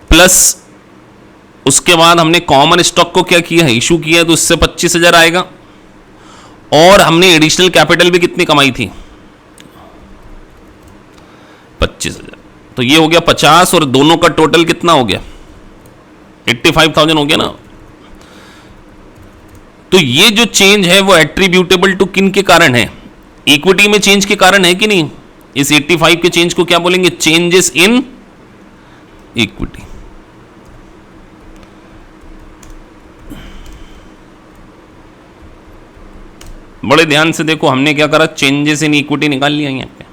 प्लस उसके बाद हमने कॉमन स्टॉक को क्या किया है, इशू किया है, तो उससे 25,000 आएगा। और हमने एडिशनल कैपिटल भी कितनी कमाई थी, 25,000। तो ये हो गया 50 और दोनों का टोटल कितना हो गया, 85,000 हो गया ना। तो ये जो चेंज है वो एट्रीब्यूटेबल टू किन के कारण है, इक्विटी में चेंज के कारण है कि नहीं। इस 85 के चेंज को क्या बोलेंगे, चेंजेस इन इक्विटी। बड़े ध्यान से देखो, हमने क्या करा, चेंजेस इन इक्विटी निकाल लिया यहां पे,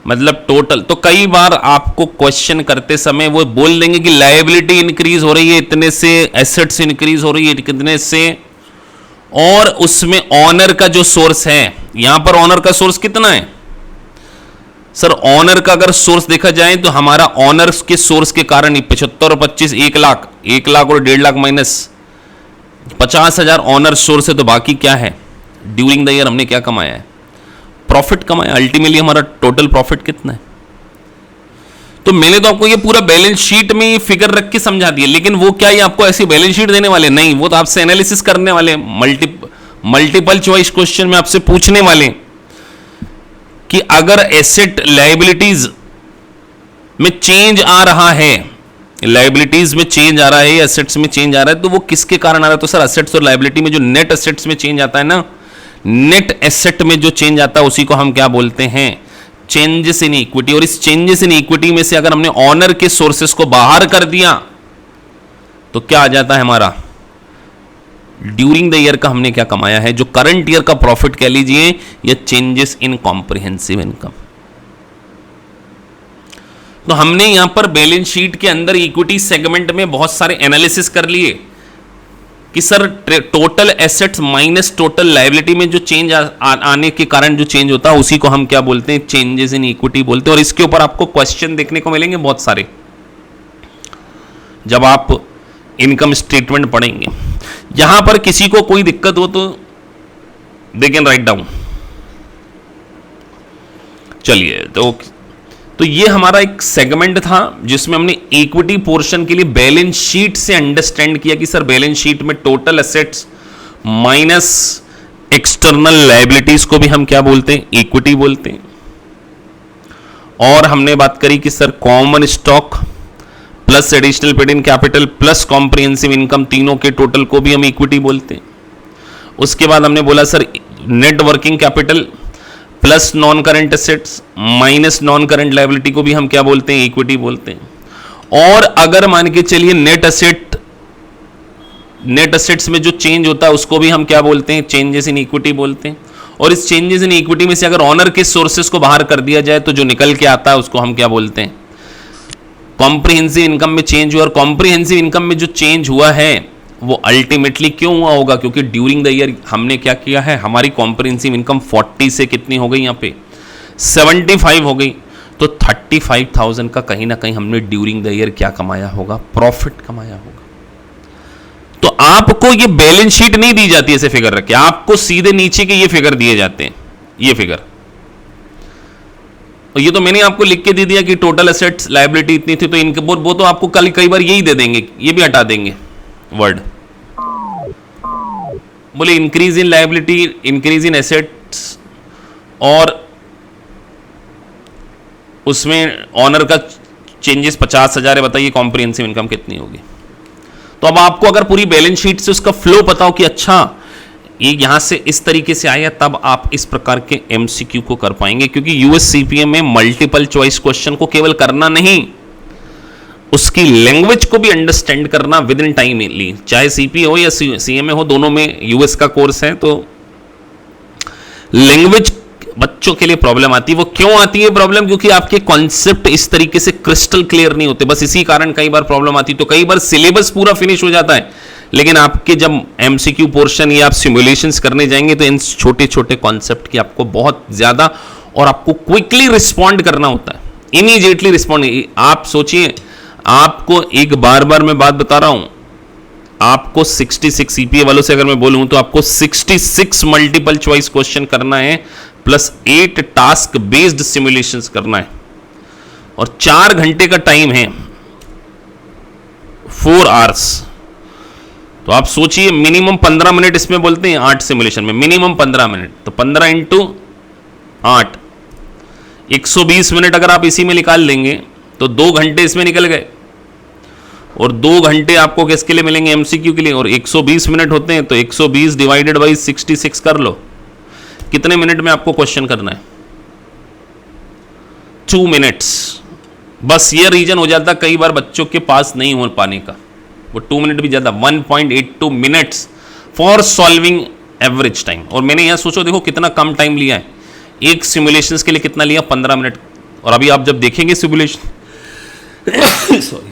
मतलब टोटल। तो कई बार आपको क्वेश्चन करते समय वो बोल देंगे कि लायबिलिटी इंक्रीज हो रही है इतने से, एसेट्स इंक्रीज हो रही है कितने से, और उसमें ऑनर का जो सोर्स है, यहां पर ऑनर का सोर्स कितना है सर। ऑनर का अगर सोर्स देखा जाए तो हमारा ऑनर के सोर्स के कारण ही 75 और 25 1 लाख, 1 लाख और 1.5 लाख माइनस 50,000 ऑनर सोर्स है। तो बाकी क्या है, ड्यूरिंग द ईयर हमने क्या कमाया है, प्रॉफिट कमाया। अल्टीमेटली हमारा टोटल प्रॉफिट कितना है। तो मैंने तो आपको ये पूरा बैलेंस शीट में ये फिगर रख के समझा दिया, लेकिन वो क्या ये आपको ऐसी बैलेंस शीट देने वाले नहीं, वो तो आपसे एनालिसिस करने वाले, मल्टीपल चॉइस क्वेश्चन में आपसे पूछने वाले कि अगर एसेट लायबिलिटीज में चेंज आ रहा है, लायबिलिटीज में चेंज आ रहा है, एसेट्स में चेंज आ रहा है, तो वो किसके कारण आ रहा है। तो सर एसेट्स और लायबिलिटी में जो नेट एसेट्स में चेंज आता है ना, नेट एसेट में जो चेंज आता है उसी को हम क्या बोलते हैं, चेंजेस इन इक्विटी। और इस चेंजेस इन इक्विटी में से अगर हमने ऑनर के सोर्सेस को बाहर कर दिया तो क्या आ जाता है हमारा, ड्यूरिंग द ईयर का हमने क्या कमाया है, जो करंट ईयर का प्रॉफिट कह लीजिए, या चेंजेस इन कॉम्प्रिहेंसिव इनकम। तो हमने यहां पर बैलेंस शीट के अंदर इक्विटी सेगमेंट में बहुत सारे एनालिसिस कर लिए कि sir total assets minus total liability में जो चेंज आने के कारण जो चेंज होता है उसी को हम क्या बोलते हैं, चेंजेस इन इक्विटी बोलते हैं। और इसके ऊपर आपको क्वेश्चन देखने को मिलेंगे बहुत सारे जब आप इनकम स्टेटमेंट पढ़ेंगे। यहां पर किसी को कोई दिक्कत हो तो दे कैन राइट डाउन। चलिए, तो ये हमारा एक सेगमेंट था जिसमें हमने इक्विटी पोर्शन के लिए बैलेंस शीट से अंडरस्टैंड किया कि सर बैलेंस शीट में total assets minus external liabilities को भी हम क्या बोलते हैं, इक्विटी बोलते हैं। और हमने बात करी कि sir common stock plus additional paid in capital plus comprehensive income, तीनों के टोटल को भी हम इक्विटी बोलते हैं। उसके बाद हमने बोला sir net working capital plus non current assets minus non current liability को भी हम क्या बोलते हैं, इक्विटी बोलते हैं। और अगर मान के चलिए नेट असेट्स में जो चेंज होता है उसको भी हम क्या बोलते हैं, चेंजेस इन इक्विटी बोलते हैं। और इस चेंजेस इन इक्विटी में से अगर ऑनर के सोर्सेस को बाहर कर दिया जाए तो जो निकल के आता है उसको हम क्या बोलते हैं, कॉम्प्रिहेंसिव इनकम में चेंज हुआ। और कॉम्प्रिहेंसिव इनकम में जो चेंज हुआ है वो अल्टीमेटली क्यों हुआ होगा, क्योंकि ड्यूरिंग द ईयर हमने क्या किया है, हमारी कॉम्प्रिहेंसिव इनकम 40 से कितनी हो गई, यहाँ पे 75 हो गई। तो 35,000 का कहीं ना कहीं हमने ड्यूरिंग द ईयर क्या कमाया होगा, प्रॉफिट कमाया होगा। तो आपको ये बैलेंस शीट नहीं दी जाती ऐसे फिगर रख के, आपको सीधे नीचे के ये फिगर दिए जाते हैं, ये फिगर। और ये तो मैंने आपको लिख के दे दिया कि टोटल एसेट्स लायबिलिटी इतनी थी, तो इनके वो तो आपको कल कई बार यही दे देंगे, ये भी हटा देंगे वर्ड, बोले increase in liability, increase in assets, और उसमें ऑनर का चेंजेस 50,000 है, बताइए कॉम्प्रिहेंसिव इनकम कितनी होगी। तो अब आपको अगर पूरी बैलेंस शीट से उसका फ्लो पता हो कि अच्छा ये यहां से इस तरीके से आया, तब आप इस प्रकार के एमसीक्यू को कर पाएंगे। क्योंकि यूएससीपीएम में मल्टीपल चॉइस क्वेश्चन को केवल करना नहीं, उसकी लैंग्वेज को भी अंडरस्टैंड करना विद इन टाइम ली, चाहे सीपी हो या सीएमए हो, दोनों में यूएस का कोर्स है। तो लैंग्वेज बच्चों के लिए प्रॉब्लम आती है। वो क्यों आती है प्रॉब्लम, क्योंकि आपके कॉन्सेप्ट इस तरीके से क्रिस्टल क्लियर नहीं होते, बस इसी कारण कई बार प्रॉब्लम आती है। तो कई बार सिलेबस पूरा फिनिश हो जाता है, लेकिन आपके जब एमसीक्यू पोर्शन या आप सिमुलेशंस करने जाएंगे तो इन छोटे छोटे कॉन्सेप्ट की आपको बहुत ज्यादा, और आपको क्विकली रिस्पॉन्ड करना होता है, इमीडिएटली रिस्पॉन्ड। आप सोचिए, आपको एक बार मैं बात बता रहा हूं, आपको 66 सीपीए वालों से अगर मैं बोलूं तो आपको 66 मल्टीपल चॉइस क्वेश्चन करना है, प्लस 8 टास्क बेस्ड सिमुलेशंस करना है, और 4 घंटे का टाइम है, 4 आवर्स। तो आप सोचिए मिनिमम 15 मिनट इसमें बोलते हैं 8 सिमुलेशन में, मिनिमम 15 मिनट, तो 15 इंटू 8 120 मिनट अगर आप इसी में निकाल लेंगे तो 2 घंटे इसमें निकल गए, और 2 घंटे आपको किसके लिए मिलेंगे, एमसीक्यू के लिए। और 120 मिनट होते हैं, तो 120 डिवाइडेड बाई 66 कर लो, कितने मिनट में आपको क्वेश्चन करना है, 2 मिनट्स। बस ये रीजन हो जाता कई बार बच्चों के पास नहीं हो पाने का, वो 2 मिनट भी ज्यादा, 1.82 minutes for solving average time. और मैंने यहां सोचो, देखो कितना कम टाइम लिया है, एक सिमुलेशंस के लिए कितना लिया, 15 मिनट। और अभी आप जब देखेंगे सिमुलेशन सॉरी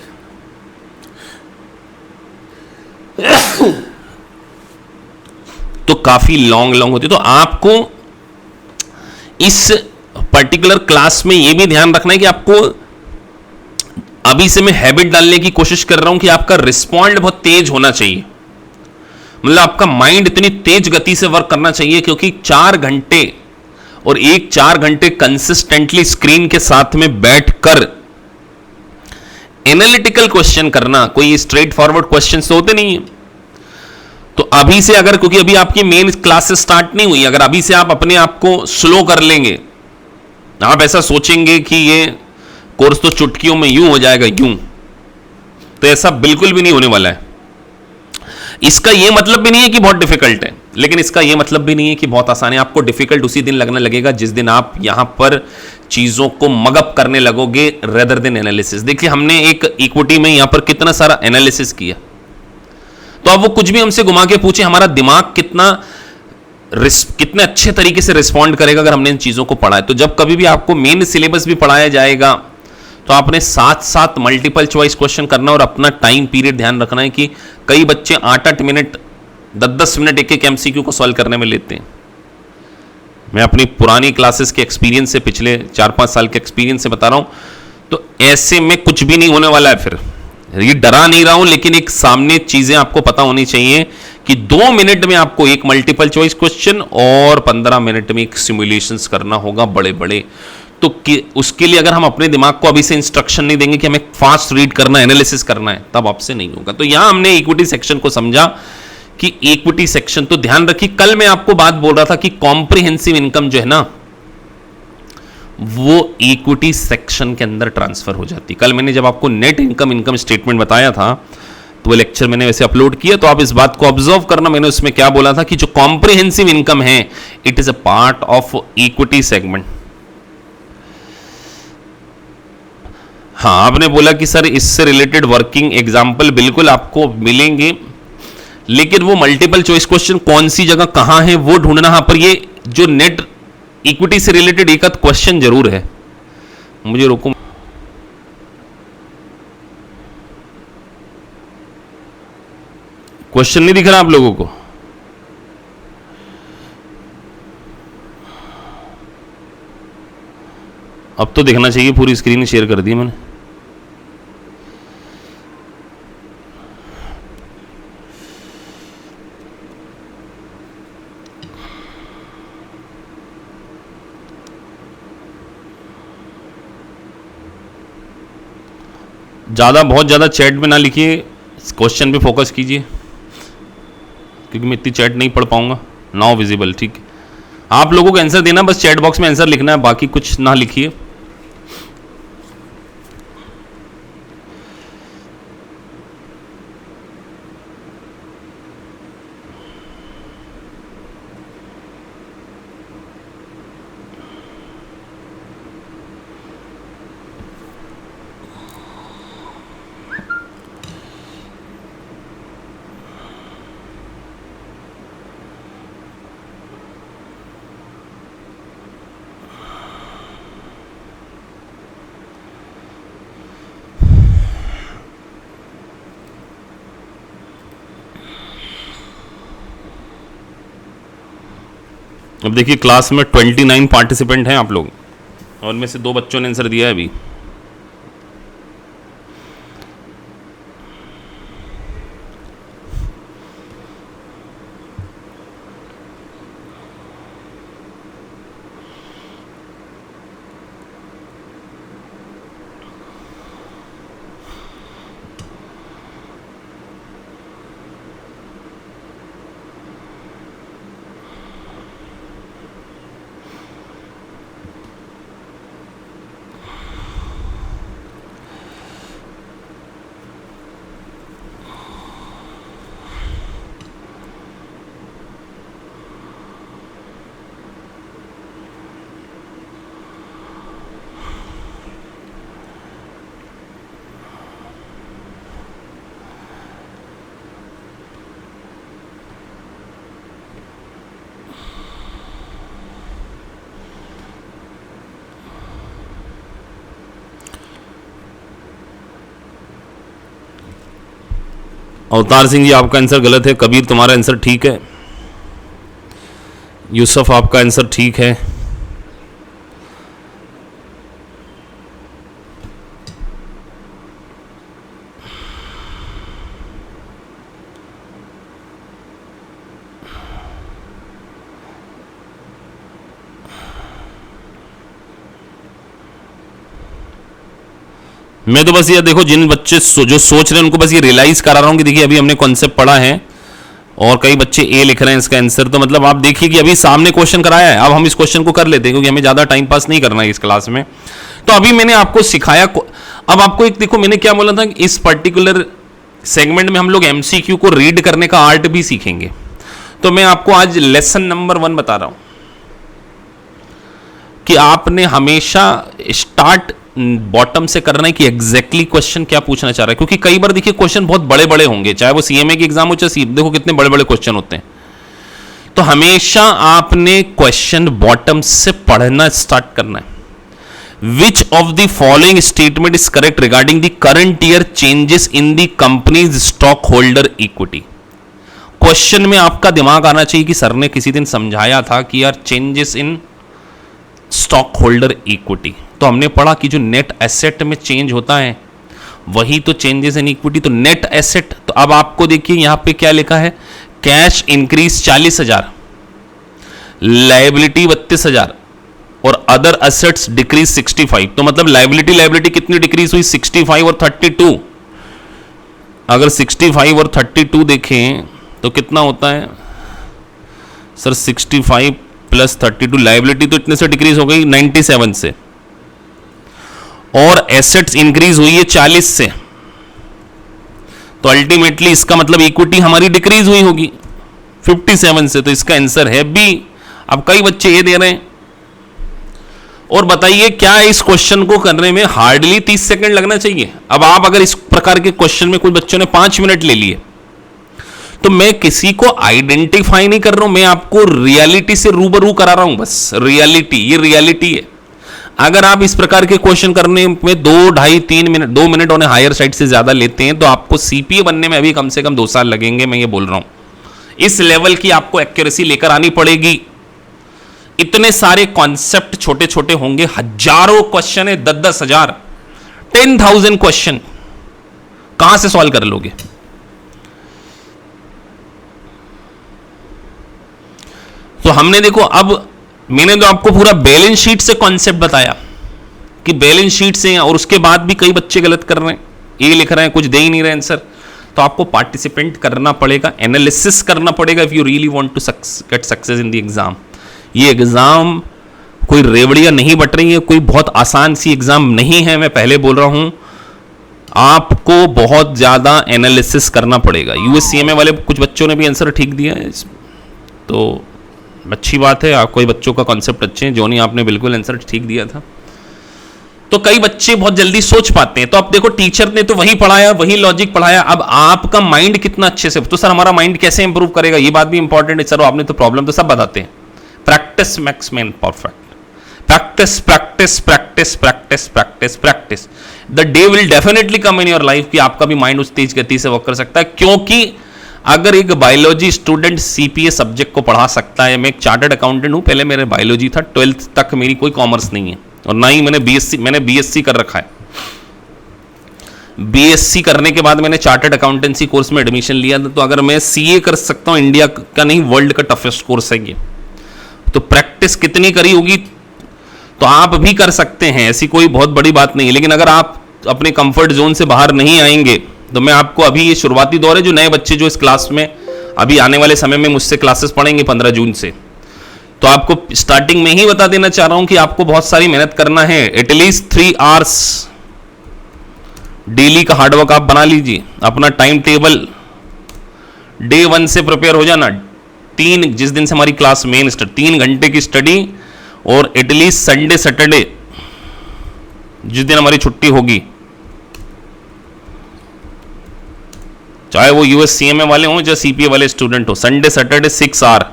तो काफी लॉन्ग होती है। तो आपको इस पर्टिकुलर क्लास में यह भी ध्यान रखना है कि आपको, अभी से मैं हैबिट डालने की कोशिश कर रहा हूं कि आपका रिस्पॉन्ड बहुत तेज होना चाहिए, मतलब आपका माइंड इतनी तेज गति से वर्क करना चाहिए, क्योंकि 4 घंटे और 4 घंटे कंसिस्टेंटली स्क्रीन के साथ में बैठकर एनालिटिकल क्वेश्चन करना, कोई स्ट्रेट फॉरवर्ड क्वेश्चन तो होते नहीं है। तो अभी से अगर, क्योंकि अभी आपकी मेन क्लासेस स्टार्ट नहीं हुई, अगर अभी से आप अपने आप को स्लो कर लेंगे, आप ऐसा सोचेंगे कि ये कोर्स तो चुटकियों में यूं हो जाएगा यूं, तो ऐसा बिल्कुल भी नहीं होने वाला है। इसका यह मतलब भी नहीं है कि बहुत डिफिकल्ट है, लेकिन इसका यह मतलब भी नहीं है कि बहुत आसान है। आपको डिफिकल्ट उसी दिन लगने लगेगा जिस दिन आप यहां पर चीजों को मगअप करने लगोगे रेदर देन एनालिसिस। देखिए हमने एक इक्विटी में यहां पर कितना सारा एनालिसिस किया, तो अब वो कुछ भी हमसे घुमा के पूछे, हमारा दिमाग कितने अच्छे तरीके से रिस्पॉन्ड करेगा अगर हमने इन चीजों को पढ़ा है। तो जब कभी भी आपको मेन सिलेबस भी पढ़ाया जाएगा तो आपने साथ मल्टीपल चॉइस क्वेश्चन करना, और अपना टाइम पीरियड ध्यान रखना है कि कई बच्चे 8-8 मिनट 10-10 मिनट एक एमसीक्यू को सॉल्व करने में लेते हैं। मैं अपनी पुरानी क्लासेस के एक्सपीरियंस से, पिछले 4-5 साल के एक्सपीरियंस से बता रहा हूं, तो ऐसे में कुछ भी नहीं होने वाला है। फिर ये डरा नहीं रहा हूं, लेकिन एक सामने चीजें आपको पता होनी चाहिए कि 2 मिनट में आपको एक मल्टीपल चॉइस क्वेश्चन और 15 मिनट में एक सिमुलेशंस करना होगा बड़े बड़े। तो उसके लिए अगर हम अपने दिमाग को अभी से इंस्ट्रक्शन नहीं देंगे कि हमें फास्ट रीड करना है, एनालिसिस करना है, तब आपसे नहीं होगा। तो यहां हमने इक्विटी सेक्शन को समझा कि इक्विटी सेक्शन, तो ध्यान रखिए, कल मैं आपको बात बोल रहा था कि कॉम्प्रिहेंसिव इनकम जो है ना, वो इक्विटी सेक्शन के अंदर ट्रांसफर हो जाती। कल मैंने जब आपको नेट इनकम स्टेटमेंट बताया था, तो वो लेक्चर मैंने वैसे अपलोड किया, तो आप इस बात को ऑब्जर्व करना। मैंने उसमें क्या बोला था कि जो कॉम्प्रिहेंसिव इनकम है, it is a part of equity segment. हाँ, आपने बोला कि सर इससे रिलेटेड वर्किंग एग्जाम्पल बिल्कुल आपको मिलेंगे, लेकिन वो मल्टीपल चॉइस क्वेश्चन कौन सी जगह कहां है वो ढूंढना। हाँ, पर ये जो नेट इक्विटी से रिलेटेड एक आध क्वेश्चन जरूर है। मुझे रोको, क्वेश्चन नहीं दिख रहा आप लोगों को? अब तो दिखना चाहिए, पूरी स्क्रीन शेयर कर दी मैंने। बहुत ज़्यादा चैट में ना लिखिए, क्वेश्चन पे फोकस कीजिए, क्योंकि मैं इतनी चैट नहीं पढ़ पाऊंगा। नाउ विजिबल, ठीक है। आप लोगों को आंसर देना, बस चैट बॉक्स में आंसर लिखना है, बाकी कुछ ना लिखिए। अब देखिए, क्लास में 29 पार्टिसिपेंट हैं आप लोग, और उनमें से 2 बच्चों ने आंसर दिया है अभी। अवतार सिंह जी, आपका आंसर गलत है। कबीर, तुम्हारा आंसर ठीक है। यूसुफ, आपका आंसर ठीक है। मैं तो बस ये देखो, जिन बच्चे जो सोच रहे हैं उनको बस ये रियलाइज करा रहा हूं कि देखिए अभी हमने कॉन्सेप्ट पढ़ा है, और कई बच्चे ए लिख रहे हैं इसका आंसर। तो मतलब आप देखिए कि अभी सामने क्वेश्चन कराया है, अब हम इस क्वेश्चन को कर लेते हैं, क्योंकि हमें ज़्यादा टाइम पास नहीं करना है इस क्लास में। तो अभी मैंने आपको सिखाया, अब आपको एक देखो, मैंने क्या बोला था कि इस पर्टिकुलर सेगमेंट में हम लोग एमसीक्यू को रीड करने का आर्ट भी सीखेंगे। तो मैं आपको आज लेसन नंबर 1 बता रहा हूं कि आपने हमेशा स्टार्ट बॉटम से करना है कि एग्जैक्टली क्वेश्चन क्या पूछना चाह रहा है, क्योंकि कई बार देखिए क्वेश्चन बहुत बड़े बड़े होंगे, चाहे वो सीएमए की एग्जाम हो चाहे सी, देखो कितने बड़े बड़े क्वेश्चन होते हैं। तो हमेशा आपने क्वेश्चन बॉटम से पढ़ना स्टार्ट करना है। Which of the following statement is correct regarding the current year changes in the companies stock holder equity. Question में आपका दिमाग आना चाहिए कि सर ने किसी दिन समझाया था कि यार changes in stock holder equity, तो हमने पढ़ा कि जो नेट एसेट में चेंज होता है वही तो चेंजेस इन इक्विटी। तो नेट एसेट, तो अब आपको देखिए यहां पे क्या लिखा है, कैश इंक्रीज 40,000, लायबिलिटी 32,000 और अदर एसेट्स डिक्रीज 65। तो मतलब लायबिलिटी कितनी डिक्रीज हुई, 65 और 32। अगर 65 और 32 देखें तो कितना होता है सर, 65 प्लस 32, लायबिलिटी तो इतने से डिक्रीज हो गई 97 से, और एसेट्स इंक्रीज हुई है 40 से। तो अल्टीमेटली इसका मतलब इक्विटी हमारी डिक्रीज हुई होगी 57 से, तो इसका आंसर है बी। अब कई बच्चे ये दे रहे हैं। और बताइए क्या इस क्वेश्चन को करने में हार्डली 30 सेकंड लगना चाहिए? अब आप अगर इस प्रकार के क्वेश्चन में कुछ बच्चों ने 5 मिनट ले लिए, तो मैं किसी को आइडेंटिफाई नहीं कर रहा हूं, मैं आपको रियलिटी से रूबरू करा रहा हूं, बस रियलिटी, ये रियलिटी है। अगर आप इस प्रकार के क्वेश्चन करने में 2, ढाई, 3 मिनट, 2 मिनट और हायर साइड से ज्यादा लेते हैं, तो आपको सीपीए बनने में अभी कम से कम 2 साल लगेंगे, मैं ये बोल रहा हूं। इस लेवल की आपको एक्यूरेसी लेकर आनी पड़ेगी। इतने सारे कॉन्सेप्ट छोटे छोटे होंगे, हजारों क्वेश्चन है, 10-10 हजार, 10,000 क्वेश्चन, कहां से सॉल्व कर लोगे? तो हमने देखो, अब मैंने तो आपको पूरा बैलेंस शीट से कॉन्सेप्ट बताया कि बैलेंस शीट से, और उसके बाद भी कई बच्चे गलत कर रहे हैं, ये लिख रहे हैं, कुछ दे ही नहीं रहे आंसर। तो आपको पार्टिसिपेंट करना पड़ेगा, एनालिसिस करना पड़ेगा if you really want to get success in the exam. ये एग्जाम कोई रेवड़ियां नहीं बट रही है, कोई बहुत आसान सी एग्जाम नहीं है, मैं पहले बोल रहा हूं। आपको बहुत ज्यादा एनालिसिस करना पड़ेगा। यूएससीएमए वाले कुछ बच्चों ने भी आंसर ठीक दिया है, तो अच्छी बात है, आप कोई बच्चों का कॉन्सेप्ट अच्छे हैं। जोनी आपने बिल्कुल आंसर ठीक दिया था। तो कई बच्चे बहुत जल्दी सोच पाते हैं। तो अब देखो, टीचर ने तो वही पढ़ाया, वही लॉजिक पढ़ाया, अब आपका माइंड कितना अच्छे से, तो सर हमारा माइंड कैसे इंप्रूव करेगा, ये बात भी इंपॉर्टेंट है। सर आपने तो प्रॉब्लम तो सब बताते हैं। Practice max man perfect. Practice practice practice practice practice practice, the day will definitely come in your life कि आपका भी माइंड उस तेज गति से वर्क कर सकता है। क्योंकि अगर एक बायोलॉजी स्टूडेंट सीपीए सब्जेक्ट को पढ़ा सकता है, मैं एक चार्टर्ड अकाउंटेंट हूं, पहले मेरे बायोलॉजी था, 12th तक मेरी कोई कॉमर्स नहीं है, और ना ही मैंने बीएससी कर रखा है। बीएससी करने के बाद मैंने चार्टर्ड अकाउंटेंसी कोर्स में एडमिशन लिया था। तो अगर मैं सीए कर सकता हूं, इंडिया का नहीं वर्ल्ड का टफेस्ट कोर्स है ये, तो प्रैक्टिस कितनी करी होगी तो आप भी कर सकते हैं, ऐसी कोई बहुत बड़ी बात नहीं है। लेकिन अगर आप अपने कंफर्ट जोन से बाहर नहीं आएंगे, तो मैं आपको अभी ये शुरुआती दौर है, जो नए बच्चे जो इस क्लास में अभी आने वाले समय में मुझसे क्लासेस पढ़ेंगे 15 जून से, तो आपको स्टार्टिंग में ही बता देना चाह रहा हूं कि आपको बहुत सारी मेहनत करना है। एटलीस्ट 3 आवर्स डेली का हार्डवर्क आप बना लीजिए। अपना टाइम टेबल डे 1 से प्रिपेयर हो जाना। 3, जिस दिन से हमारी क्लास मेन स्टार्ट, 3 घंटे की स्टडी, और एटलीस्ट संडे सैटरडे जिस दिन हमारी छुट्टी होगी, चाहे वो यूएससीएमए वाले हों या सीपीए वाले स्टूडेंट हो, संडे सैटरडे 6 आवर।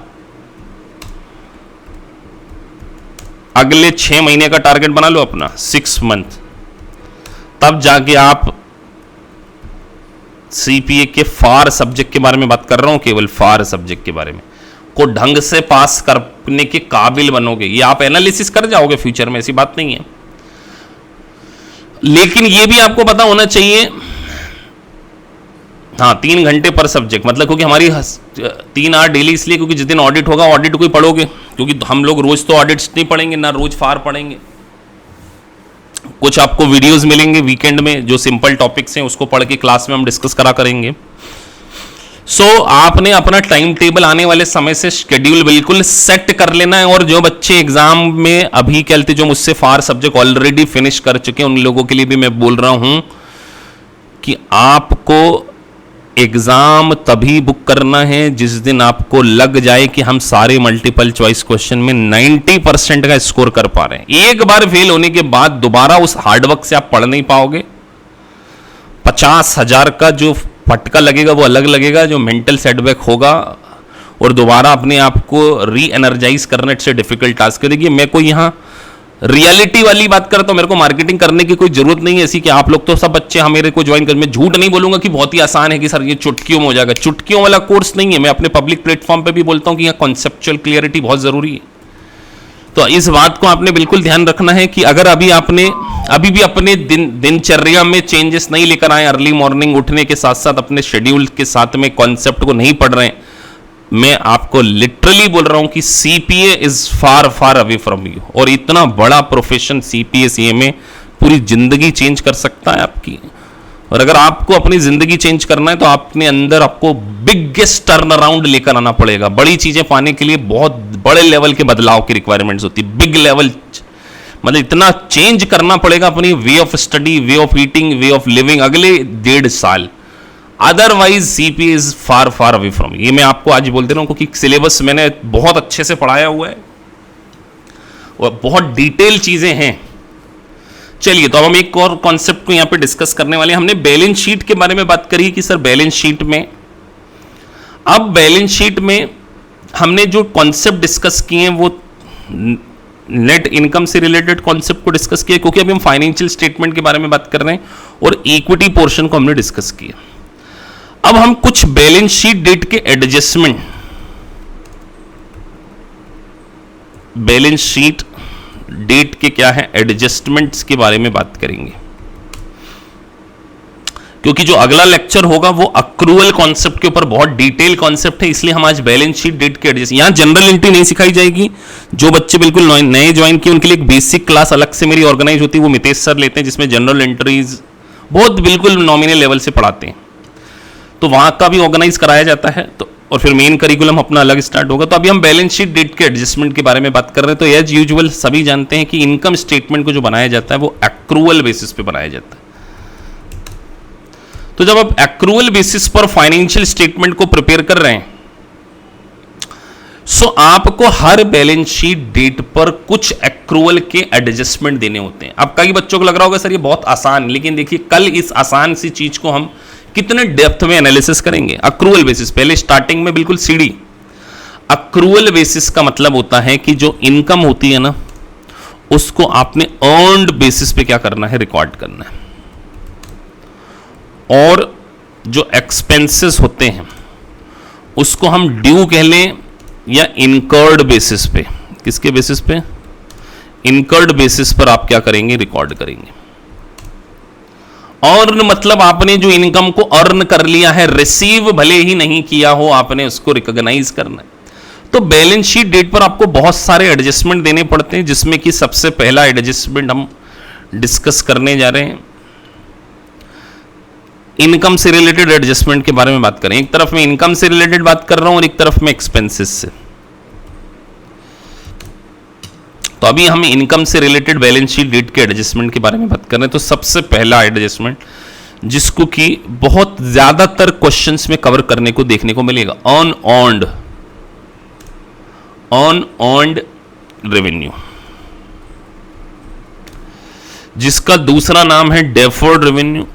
अगले 6 महीने का टारगेट बना लो अपना, 6 मंथ, तब जाके आप सीपीए के फार सब्जेक्ट के बारे में बात कर रहा हूं, केवल फार सब्जेक्ट के बारे में, को ढंग से पास करने के काबिल बनोगे। ये आप एनालिसिस कर जाओगे फ्यूचर में, ऐसी बात नहीं है। लेकिन ये भी आपको पता होना चाहिए, हाँ 3 घंटे पर सब्जेक्ट, मतलब क्योंकि हमारी 3 आवर डेली, इसलिए क्योंकि जिस दिन ऑडिट होगा ऑडिट को ही पढ़ोगे, क्योंकि हम लोग रोज तो ऑडिट्स नहीं पढ़ेंगे, ना रोज फार पढ़ेंगे। कुछ आपको वीडियोस मिलेंगे वीकेंड में, जो सिंपल टॉपिक्स हैं उसको पढ़ के क्लास में हम डिस्कस करा करेंगे। सो आपने अपना टाइम टेबल आने वाले समय से शेड्यूल बिल्कुल सेट कर लेना है। और जो बच्चे एग्जाम में अभी कहते, जो मुझसे फार सब्जेक्ट ऑलरेडी फिनिश कर चुके हैं, उन लोगों के लिए भी मैं बोल रहा हूं कि आपको एग्जाम तभी बुक करना है जिस दिन आपको लग जाए कि हम सारे मल्टीपल चॉइस क्वेश्चन में 90% का स्कोर कर पा रहे हैं। एक बार फेल होने के बाद दोबारा उस हार्डवर्क से आप पढ़ नहीं पाओगे। 50,000 का जो फटका लगेगा वो अलग लगेगा, जो मेंटल सेटबैक होगा, और दोबारा अपने आप को री एनर्जाइज करना इट्स ए डिफिकल्ट टास्क है। देखिए, मैं कोई यहाँ रियलिटी वाली बात करता हूं, मेरे को मार्केटिंग करने की कोई जरूरत नहीं है ऐसी कि आप लोग तो सब बच्चे हम मेरे को ज्वाइन कर, मैं झूठ नहीं बोलूंगा कि बहुत ही आसान है कि सर ये चुटकियों में हो जाएगा। चुटकियों वाला कोर्स नहीं है। मैं अपने पब्लिक प्लेटफॉर्म पे भी बोलता हूं कि यहाँ कॉन्सेप्चुअल क्लियरिटी बहुत जरूरी है। तो इस बात को आपने बिल्कुल ध्यान रखना है कि अगर अभी भी अपने दिनचर्या में चेंजेस नहीं लेकर आए, अर्ली मॉर्निंग उठने के साथ साथ अपने शेड्यूल के साथ में कॉन्सेप्ट को नहीं पढ़ रहे हैं, मैं आपको लिटरली बोल रहा हूं कि CPA is far far away from you. और इतना बड़ा प्रोफेशन सीपीए सीएमए पूरी जिंदगी चेंज कर सकता है आपकी। और अगर आपको अपनी जिंदगी चेंज करना है तो अपने अंदर आपको बिगेस्ट टर्न अराउंड लेकर आना पड़ेगा। बड़ी चीजें पाने के लिए बहुत बड़े लेवल के बदलाव की रिक्वायरमेंट्स होती है। बिग लेवल मतलब इतना चेंज करना पड़ेगा अपनी way of study, way of eating, way of living. अगले 1.5 साल otherwise CP is far far away from. ये मैं आपको आज बोलते रहूं क्योंकि सिलेबस मैंने बहुत अच्छे से पढ़ाया हुआ है और बहुत डिटेल चीजें हैं। चलिए, तो अब हम एक और कॉन्सेप्ट को यहां पे डिस्कस करने वाले हैं। हमने बैलेंस शीट के बारे में बात करी कि सर बैलेंस शीट में, अब बैलेंस शीट में हमने जो कॉन्सेप्ट डिस्कस किए हैं वो नेट इनकम से रिलेटेड कॉन्सेप्ट को डिस्कस किया, क्योंकि अभी हम फाइनेंशियल स्टेटमेंट के बारे में बात कर रहे हैं और इक्विटी पोर्शन को हमने डिस्कस किया। अब हम कुछ बैलेंस शीट डेट के एडजस्टमेंट, बैलेंस शीट डेट के क्या है एडजस्टमेंट्स के बारे में बात करेंगे, क्योंकि जो अगला लेक्चर होगा वो अक्रूवल कॉन्सेप्ट के ऊपर बहुत डिटेल कॉन्सेप्ट है, इसलिए हम आज बैलेंस शीट डेट के एडजस्ट, यहां जनरल एंट्री नहीं सिखाई जाएगी। जो बच्चे बिल्कुल नए ज्वाइन किए उनके लिए एक बेसिक क्लास अलग से मेरी ऑर्गेनाइज होती है, वो मितेश सर लेते हैं, जिसमें जनरल एंट्रीज बहुत बिल्कुल नॉमिनल लेवल से पढ़ाते हैं, तो वहां का भी ऑर्गेनाइज कराया जाता है। तो और फिर मेन करिकुलम अपना अलग स्टार्ट होगा। तो अभी हम बैलेंस शीट डेट के एडजस्टमेंट के बारे में बात कर रहे हैं। तो एज यूजुअल सभी जानते हैं कि इनकम स्टेटमेंट को जो बनाया जाता है वो एक्रूवल बेसिस पे बनाया जाता है। तो जब आप एक्रूवल बेसिस पर फाइनेंशियल स्टेटमेंट को प्रिपेयर कर रहे हैं, सो आपको हर बैलेंस शीट डेट पर कुछ एक्रूवल के एडजस्टमेंट देने होते हैं। अब कई बच्चों को लग रहा होगा सर ये बहुत आसान, लेकिन देखिए कल इस आसान सी चीज को हम कितने डेप्थ में एनालिसिस करेंगे। अक्रूवल बेसिस, पहले स्टार्टिंग में बिल्कुल सीढ़ी। अक्रूवल बेसिस का मतलब होता है कि जो इनकम होती है ना, उसको आपने अर्न्ड बेसिस पे क्या करना है, रिकॉर्ड करना है, और जो एक्सपेंसेस होते हैं उसको हम ड्यू कह लें या इनकर्ड बेसिस पे। किसके बेसिस पे? इनकर्ड बेसिस पर आप क्या करेंगे, रिकॉर्ड करेंगे। अर्न मतलब आपने जो इनकम को अर्न कर लिया है, रिसीव भले ही नहीं किया हो, आपने उसको रिकॉग्नाइज करना है। तो बैलेंस शीट डेट पर आपको बहुत सारे एडजस्टमेंट देने पड़ते हैं, जिसमें कि सबसे पहला एडजस्टमेंट हम डिस्कस करने जा रहे हैं। इनकम से रिलेटेड एडजस्टमेंट के बारे में बात करें। एक तरफ मैं इनकम से रिलेटेड बात कर रहा हूं और एक तरफ मैं एक्सपेंसेस से। तो अभी हम इनकम से रिलेटेड बैलेंस शीट डेट के एडजस्टमेंट के बारे में बात कर रहे हैं। तो सबसे पहला एडजस्टमेंट, जिसको कि बहुत ज्यादातर क्वेश्चंस में कवर करने को देखने को मिलेगा, अनअर्न्ड रेवेन्यू, जिसका दूसरा नाम है डेफर्ड रेवेन्यू,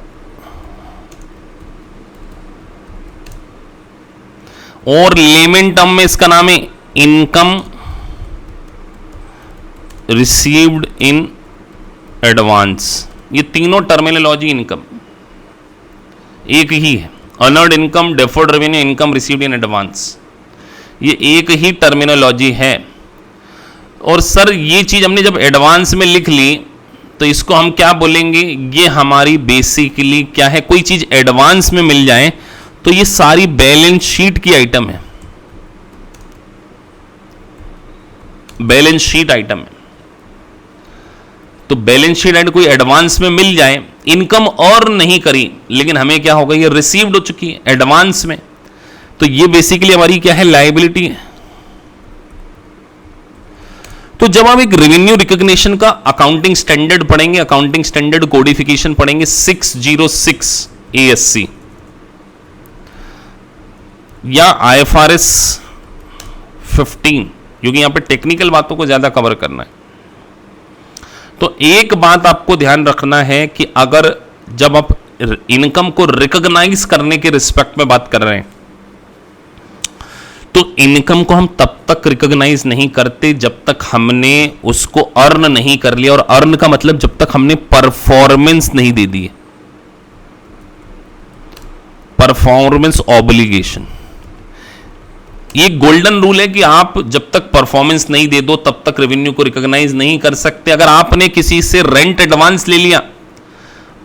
और लेमन टर्म में इसका नाम है इनकम रिसीव्ड इन एडवांस। ये तीनों टर्मिनोलॉजी इनकम एक ही है। Unearned income, deferred revenue, income received in advance, ये एक ही टर्मिनोलॉजी है। और सर ये चीज हमने जब एडवांस में लिख ली तो इसको हम क्या बोलेंगे, ये हमारी बेसिकली क्या है, कोई चीज एडवांस में मिल जाए तो ये सारी बैलेंस शीट की आइटम है, बैलेंस शीट आइटम है। तो बैलेंस शीट एंड कोई एडवांस में मिल जाए, इनकम और नहीं करी लेकिन हमें क्या होगा, ये रिसीव्ड हो चुकी है एडवांस में, तो ये बेसिकली हमारी क्या है, लायबिलिटी है। तो जब आप एक रेवेन्यू रिकॉग्निशन का अकाउंटिंग स्टैंडर्ड पढ़ेंगे, अकाउंटिंग स्टैंडर्ड कोडिफिकेशन पढ़ेंगे 606 ASC या IFRS 15, क्योंकि यहां पे टेक्निकल बातों को ज्यादा कवर करना है। तो एक बात आपको ध्यान रखना है कि अगर जब आप इनकम को रिकॉग्नाइज करने के रिस्पेक्ट में बात कर रहे हैं, तो इनकम को हम तब तक रिकॉग्नाइज नहीं करते जब तक हमने उसको अर्न नहीं कर लिया। और अर्न का मतलब जब तक हमने परफॉर्मेंस नहीं दे दी, परफॉर्मेंस ऑब्लिगेशन। ये गोल्डन रूल है कि आप जब तक परफॉर्मेंस नहीं दे दो तब तक रेवेन्यू को रिकॉग्नाइज नहीं कर सकते। अगर आपने किसी से रेंट एडवांस ले लिया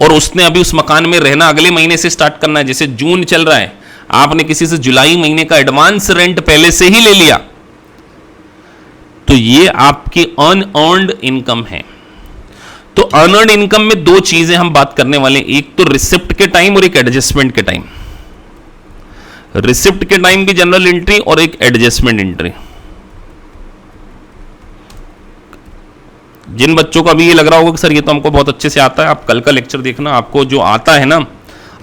और उसने अभी उस मकान में रहना अगले महीने से स्टार्ट करना है, जैसे जून चल रहा है, आपने किसी से जुलाई महीने का एडवांस रेंट पहले से ही ले लिया, तो ये आपकी अनअर्न्ड इनकम है। तो अनअर्न्ड इनकम में दो चीजें हम बात करने वाले हैं, एक तो रिसिप्ट के टाइम और एक एडजस्टमेंट के टाइम। रिसिप्ट के टाइम की जनरल एंट्री और एक एडजस्टमेंट एंट्री। जिन बच्चों को अभी ये लग रहा होगा कि सर ये तो हमको बहुत अच्छे से आता है, आप कल का लेक्चर देखना, आपको जो आता है ना,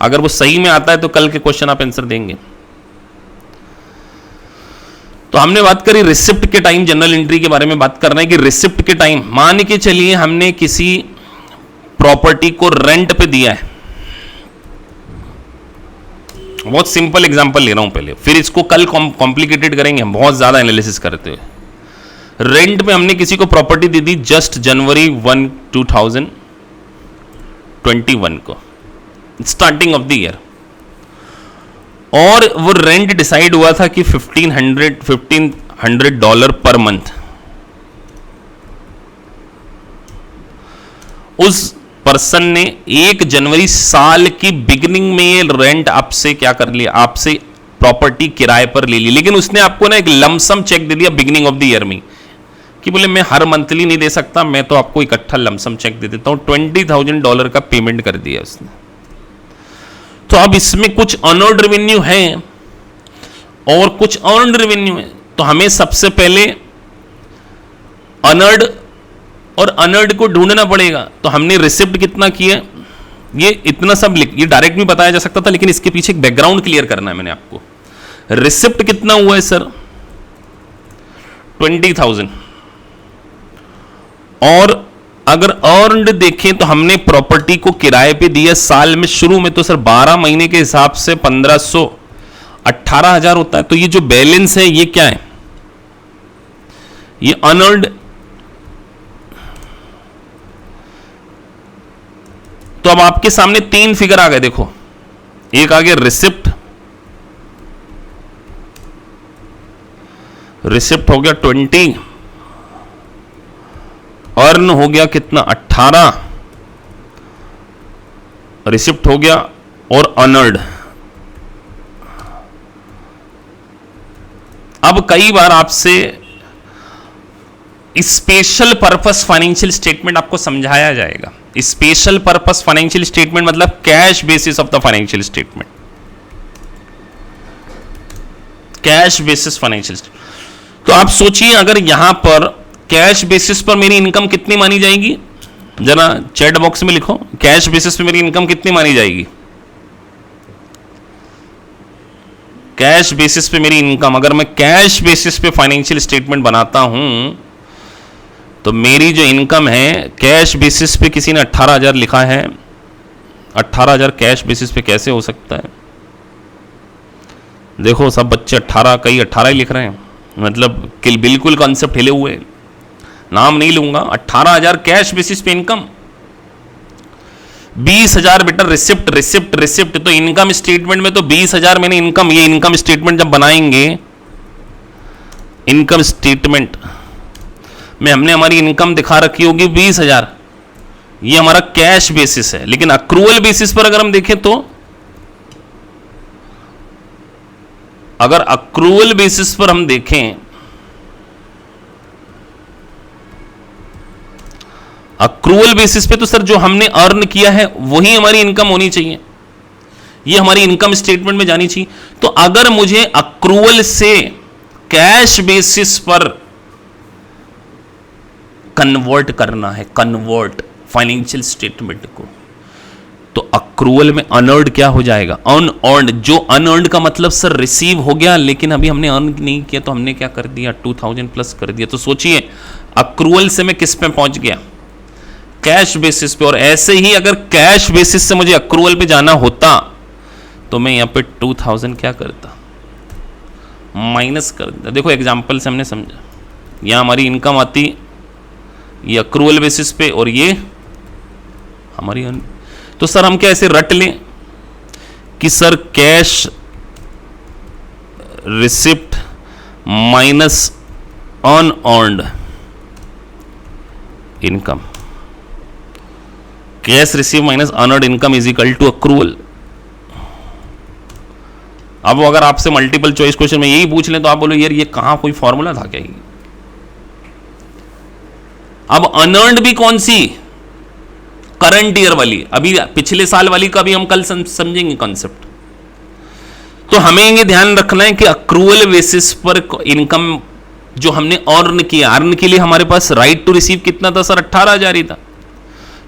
अगर वो सही में आता है तो कल के क्वेश्चन आप आंसर देंगे। तो हमने बात करी रिसिप्ट के टाइम, जनरल एंट्री के बारे में बात कर रहे हैं कि रिसिप्ट के टाइम मान के चलिए हमने किसी प्रॉपर्टी को रेंट पे दिया है। बहुत सिंपल एग्जांपल ले रहा हूं पहले, फिर इसको कल कॉम्प्लिकेटेड करेंगे हम बहुत ज्यादा एनालिसिस करते हुए। रेंट पे हमने किसी को प्रॉपर्टी दे दी जस्ट जनवरी 1, 2021 को, स्टार्टिंग ऑफ द ईयर, और वो रेंट डिसाइड हुआ था कि $1500 पर मंथ। उस पर्सन ने 1 जनवरी साल की बिगिनिंग में ये रेंट आपसे क्या कर लिया, आपसे प्रॉपर्टी किराए पर ले ली, लेकिन उसने आपको ना एक लमसम चेक दे दिया बिगिनिंग ऑफ द ईयर में कि बोले मैं हर मंथली नहीं दे सकता, मैं तो आपको इकट्ठा लमसम चेक दे देता हूं। $20,000 का पेमेंट कर दिया उसने। तो अब इसमें कुछ अनअर्न्ड रेवेन्यू है और कुछ अर्न्ड रेवेन्यू है, तो हमें सबसे पहले अनअर्न्ड और अनअर्न्ड को ढूंढना पड़ेगा। तो हमने रिसिप्ट कितना किया, ये इतना सब ये डायरेक्ट भी बताया जा सकता था, लेकिन इसके पीछे एक बैकग्राउंड क्लियर करना है मैंने आपको। रिसिप्ट कितना हुआ है सर, 20,000, और अगर अर्न्ड देखें तो हमने प्रॉपर्टी को किराए पे दिया साल में, शुरू में तो सर 12 महीने के हिसाब से 1500, 18,000 होता है। तो ये जो बैलेंस है ये क्या है, ये अनअर्न्ड। तो अब आपके सामने 3 फिगर आ गए, देखो एक आ गया रिसिप्ट, रिसिप्ट हो गया 20, अर्न हो गया कितना 18, रिसिप्ट हो गया, और अनअर्न्ड। अब कई बार आपसे स्पेशल पर्पस फाइनेंशियल स्टेटमेंट आपको समझाया जाएगा। स्पेशल पर्पस फाइनेंशियल स्टेटमेंट मतलब cash basis of the financial statement, cash basis financial statement. तो आप सोचिए अगर यहां पर कैश बेसिस पर मेरी इनकम कितनी मानी जाएगी, जरा चैट बॉक्स में लिखो, कैश बेसिस पे मेरी इनकम कितनी मानी जाएगी। कैश बेसिस पे मेरी इनकम, अगर मैं कैश बेसिस पे फाइनेंशियल स्टेटमेंट बनाता हूं तो मेरी जो इनकम है कैश बेसिस पे, किसी ने 18,000 लिखा है, 18,000 कैश बेसिस पे कैसे हो सकता है। देखो सब बच्चे 18, कई 18 ही लिख रहे हैं, मतलब कि बिल्कुल कॉन्सेप्ट हिले हुए, नाम नहीं लूंगा। 18,000 कैश बेसिस पे इनकम, 20,000 बेटा रिसिप्ट रिसिप्ट रिसिप्ट। तो इनकम स्टेटमेंट में तो 20,000 मैंने इनकम, ये इनकम स्टेटमेंट जब बनाएंगे, इनकम स्टेटमेंट में हमने हमारी इनकम दिखा रखी होगी 20,000, ये हमारा कैश बेसिस है। लेकिन अक्रूवल बेसिस पर अगर हम देखें तो, अगर अक्रूवल बेसिस पर हम देखें, अक्रूवल बेसिस पे तो सर जो हमने अर्न किया है वही हमारी इनकम होनी चाहिए, ये हमारी इनकम स्टेटमेंट में जानी चाहिए। तो अगर मुझे अक्रूवल से कैश बेसिस पर कन्वर्ट करना है, कन्वर्ट फाइनेंशियल स्टेटमेंट को, तो अक्रूवल में अनअर्न्ड क्या हो जाएगा, अनअर्न्ड। जो अनअर्न्ड का मतलब सर रिसीव हो गया लेकिन अभी हमने अर्न नहीं किया, तो हमने क्या कर दिया, 2,000 प्लस कर दिया। तो सोचिए अक्रूवल से मैं किस पे पहुंच गया, कैश बेसिस पे। और ऐसे ही अगर कैश बेसिस से मुझे अक्रूवल पे जाना होता तो मैं यहां पे 2,000 क्या करता, माइनस कर देता। देखो एग्जांपल से हमने समझा, यहां हमारी इनकम आती, ये अक्रूवल बेसिस पे, और ये हमारी तो सर हम क्या ऐसे रट लें कि sir cash receipt minus unearned income, cash receive minus unearned income is equal to accrual. अब अगर आपसे मल्टीपल चॉइस क्वेश्चन में यही पूछ लें तो आप बोलो यार ये कहां कोई फॉर्मूला था क्या। अब अनअर्न्ड भी कौन सी, करंट ईयर वाली, अभी पिछले साल वाली का भी हम कल समझेंगे कॉन्सेप्ट। तो हमें ये ध्यान रखना है कि अक्रूवल बेसिस पर इनकम जो हमने अर्न किया, अर्न के लिए हमारे पास राइट टू रिसीव कितना था सर, 18,000 ही था।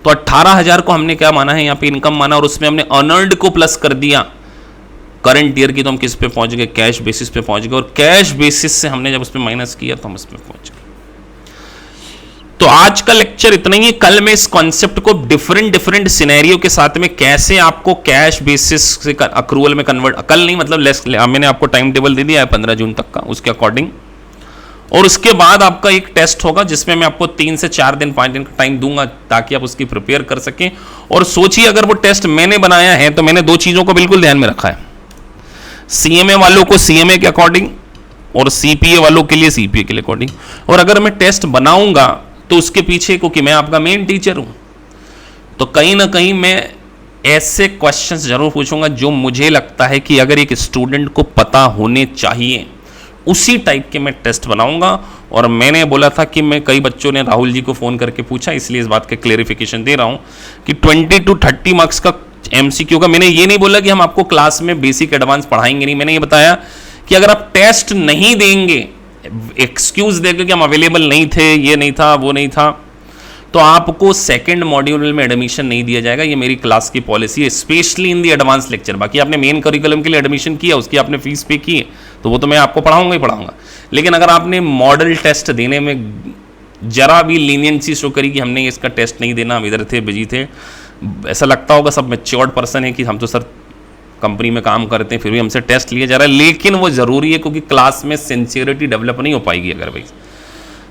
तो 18,000 को हमने क्या माना है यहाँ पे इनकम माना, और उसमें हमने अर्नर्ड को प्लस कर दिया करंट ईयर की, तो हम किस पे पहुंच गए, कैश बेसिस पे पहुंच गए, और कैश बेसिस से हमने जब उस पर माइनस किया तो हम उस पर पहुंच गए। तो आज का लेक्चर इतना ही है। कल मैं इस कॉन्सेप्ट को डिफरेंट सिनेरियो के साथ में कैसे आपको कैश बेसिस से अक्रूवल में कन्वर्ट, कल नहीं मतलब मैंने आपको टाइम टेबल दे दिया है 15 जून तक का, उसके अकॉर्डिंग। और उसके बाद आपका एक टेस्ट होगा जिसमें मैं आपको 3 से 4 दिन 5 दिन का टाइम दूंगा ताकि आप उसकी प्रिपेयर कर सकें। और सोचिए अगर वो टेस्ट मैंने बनाया है तो मैंने 2 चीज़ों को बिल्कुल ध्यान में रखा है, सीएमए वालों को सीएमए के अकॉर्डिंग और सीपीए वालों के लिए सीपीए के लिए अकॉर्डिंग। और अगर मैं टेस्ट बनाऊंगा तो उसके पीछे, क्योंकि मैं आपका मेन टीचर हूं, तो कहीं ना कहीं मैं ऐसे क्वेश्चंस जरूर पूछूंगा जो मुझे लगता है कि अगर एक स्टूडेंट को पता होने चाहिए, उसी टाइप के मैं टेस्ट बनाऊंगा। और मैंने बोला था कि मैं, कई बच्चों ने राहुल जी को फ़ोन करके पूछा, इसलिए इस बात का क्लेरिफिकेशन दे रहा हूं कि 20 to 30 मार्क्स का एमसीक्यू का। मैंने ये नहीं बोला कि हम आपको क्लास में बेसिक एडवांस पढ़ाएंगे नहीं, मैंने ये बताया कि अगर आप टेस्ट नहीं देंगे, एक्सक्यूज देकर कि हम अवेलेबल नहीं थे, ये नहीं था, वो नहीं था, तो आपको सेकंड मॉड्यूल में एडमिशन नहीं दिया जाएगा। ये मेरी क्लास की पॉलिसी है, specially in the advance lecture. बाकी आपने मेन करिकुलम के लिए एडमिशन किया, उसकी आपने फीस पे की, तो वो तो मैं आपको पढ़ाऊंगा ही पढ़ाऊंगा। लेकिन अगर आपने मॉडल टेस्ट देने में जरा भी लीनियंसी शो करी कि हमने इसका टेस्ट नहीं देना, हम इधर थे, बिजी थे, ऐसा लगता होगा सब मैच्योर्ड पर्सन है कि हम तो सर कंपनी में काम करते हैं फिर भी हमसे टेस्ट लिया जा रहा है। लेकिन वो ज़रूरी है क्योंकि क्लास में सिंसियरिटी डेवलप नहीं हो पाएगी अगर भाई।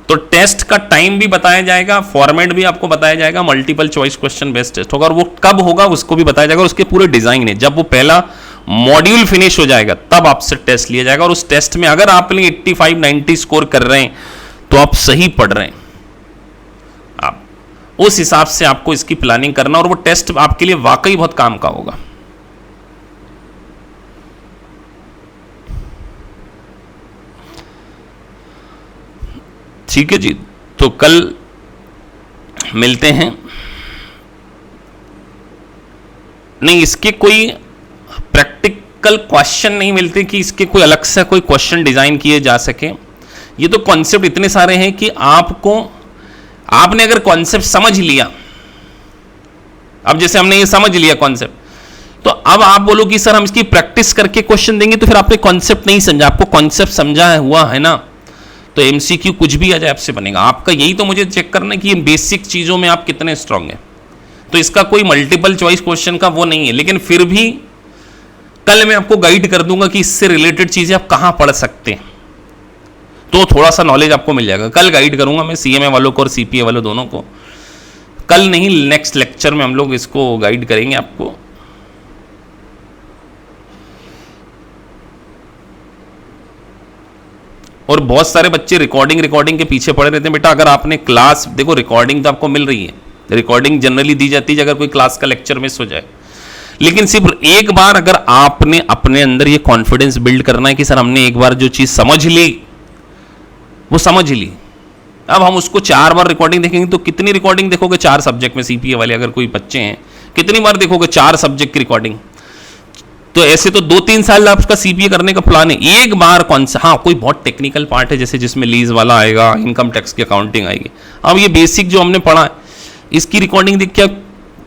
तो टेस्ट का टाइम भी बताया जाएगा, फॉर्मेट भी आपको बताया जाएगा, multiple choice question based test होगा, और वो कब होगा उसको भी बताया जाएगा, और उसके पूरे डिजाइन है। जब वो पहला मॉड्यूल फिनिश हो जाएगा तब आपसे टेस्ट लिया जाएगा, और उस टेस्ट में अगर आपने 85-90 स्कोर कर रहे हैं तो आप सही पढ़ रहे हैं। आप उस हिसाब से आपको इसकी प्लानिंग करना, और वो टेस्ट आपके लिए वाकई बहुत काम का होगा। ठीक है जी, तो कल मिलते हैं। नहीं, इसके कोई प्रैक्टिकल क्वेश्चन नहीं मिलते कि इसके कोई अलग से कोई क्वेश्चन डिजाइन किए जा सके। ये तो कॉन्सेप्ट इतने सारे हैं कि आपने अगर कॉन्सेप्ट समझ लिया, अब जैसे हमने ये समझ लिया कॉन्सेप्ट, तो अब आप बोलो कि सर हम इसकी प्रैक्टिस करके क्वेश्चन देंगे, तो फिर आपने कॉन्सेप्ट नहीं समझा। आपको कॉन्सेप्ट समझा हुआ है ना, तो एमसीक्यू कुछ भी आ जाए आपसे बनेगा। आपका यही तो मुझे चेक करना है कि ये बेसिक चीज़ों में आप कितने स्ट्रांग हैं। तो इसका कोई मल्टीपल चॉइस क्वेश्चन का वो नहीं है, लेकिन फिर भी कल मैं आपको गाइड कर दूंगा कि इससे रिलेटेड चीज़ें आप कहाँ पढ़ सकते हैं, तो थोड़ा सा नॉलेज आपको मिल जाएगा। कल गाइड करूंगा मैं सीएमए वालों को और सीपीए वालों दोनों को। कल नहीं, नेक्स्ट लेक्चर में हम लोग इसको गाइड करेंगे आपको। और बहुत सारे बच्चे रिकॉर्डिंग के पीछे पड़े रहते हैं। बेटा अगर आपने क्लास, देखो रिकॉर्डिंग तो आपको मिल रही है, रिकॉर्डिंग जनरली दी जाती है अगर कोई क्लास का लेक्चर मिस हो जाए। लेकिन सिर्फ एक बार अगर आपने अपने अंदर ये कॉन्फिडेंस बिल्ड करना है कि सर हमने एक बार जो चीज़ समझ ली वो समझ ली, अब हम उसको 4 बार रिकॉर्डिंग देखेंगे तो कितनी रिकॉर्डिंग देखोगे 4 सब्जेक्ट में? सीपीए वाले अगर कोई बच्चे हैं कितनी बार देखोगे 4 सब्जेक्ट की रिकॉर्डिंग? तो ऐसे तो 2-3 साल आपका सीपीए करने का प्लान है। एक बार कौन सा, हाँ कोई बहुत टेक्निकल पार्ट है जैसे जिसमें लीज वाला आएगा, इनकम टैक्स की अकाउंटिंग आएगी। अब ये बेसिक जो हमने पढ़ा है इसकी रिकॉर्डिंग देख के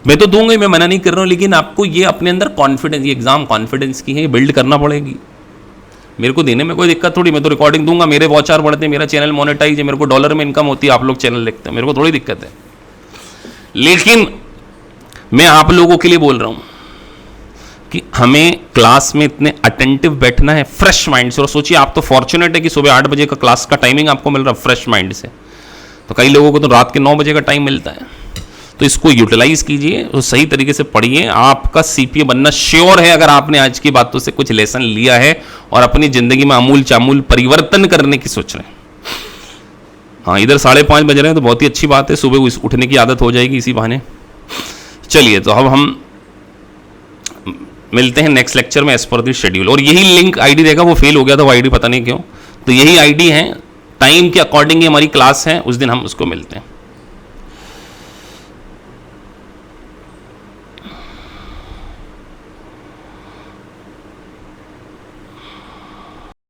मैं तो दूंगा ही, मैं मना नहीं कर रहा हूँ, लेकिन आपको ये अपने अंदर कॉन्फिडेंस, ये एग्जाम कॉन्फिडेंस की है, ये बिल्ड करना पड़ेगी। मेरे को देने में कोई दिक्कत थोड़ी, मैं तो रिकॉर्डिंग दूंगा, मेरे वॉच आवर बढ़ते हैं, मेरा चैनल मोनेटाइज है, मेरे को डॉलर में इनकम होती है, आप लोग चैनल देखते हैं, मेरे को थोड़ी दिक्कत है। लेकिन मैं आप लोगों के लिए बोल रहा हूँ कि हमें क्लास में इतने अटेंटिव बैठना है फ्रेश माइंड से। और सोचिए आप तो फॉर्चुनेट है कि सुबह 8 बजे का क्लास का टाइमिंग आपको मिल रहा है फ्रेश माइंड से, तो कई लोगों को तो रात के 9 बजे का टाइम मिलता है। तो इसको यूटिलाइज कीजिए और सही तरीके से पढ़िए। आपका सीपीए बनना श्योर है अगर आपने आज की बातों से कुछ लेसन लिया है और अपनी जिंदगी में आमूल चामूल परिवर्तन करने की सोच रहे हैं। हाँ, इधर 5:30 बज रहे हैं तो बहुत ही अच्छी बात है, सुबह उठने की आदत हो जाएगी इसी बहाने। चलिए, तो अब हम मिलते हैं नेक्स्ट लेक्चर में एज पर द शेड्यूल। और यही लिंक आईडी देगा, वो फेल हो गया था वो आईडी, पता नहीं क्यों। तो यही आईडी है, टाइम के अकॉर्डिंग हमारी क्लास है, उस दिन हम उसको मिलते हैं।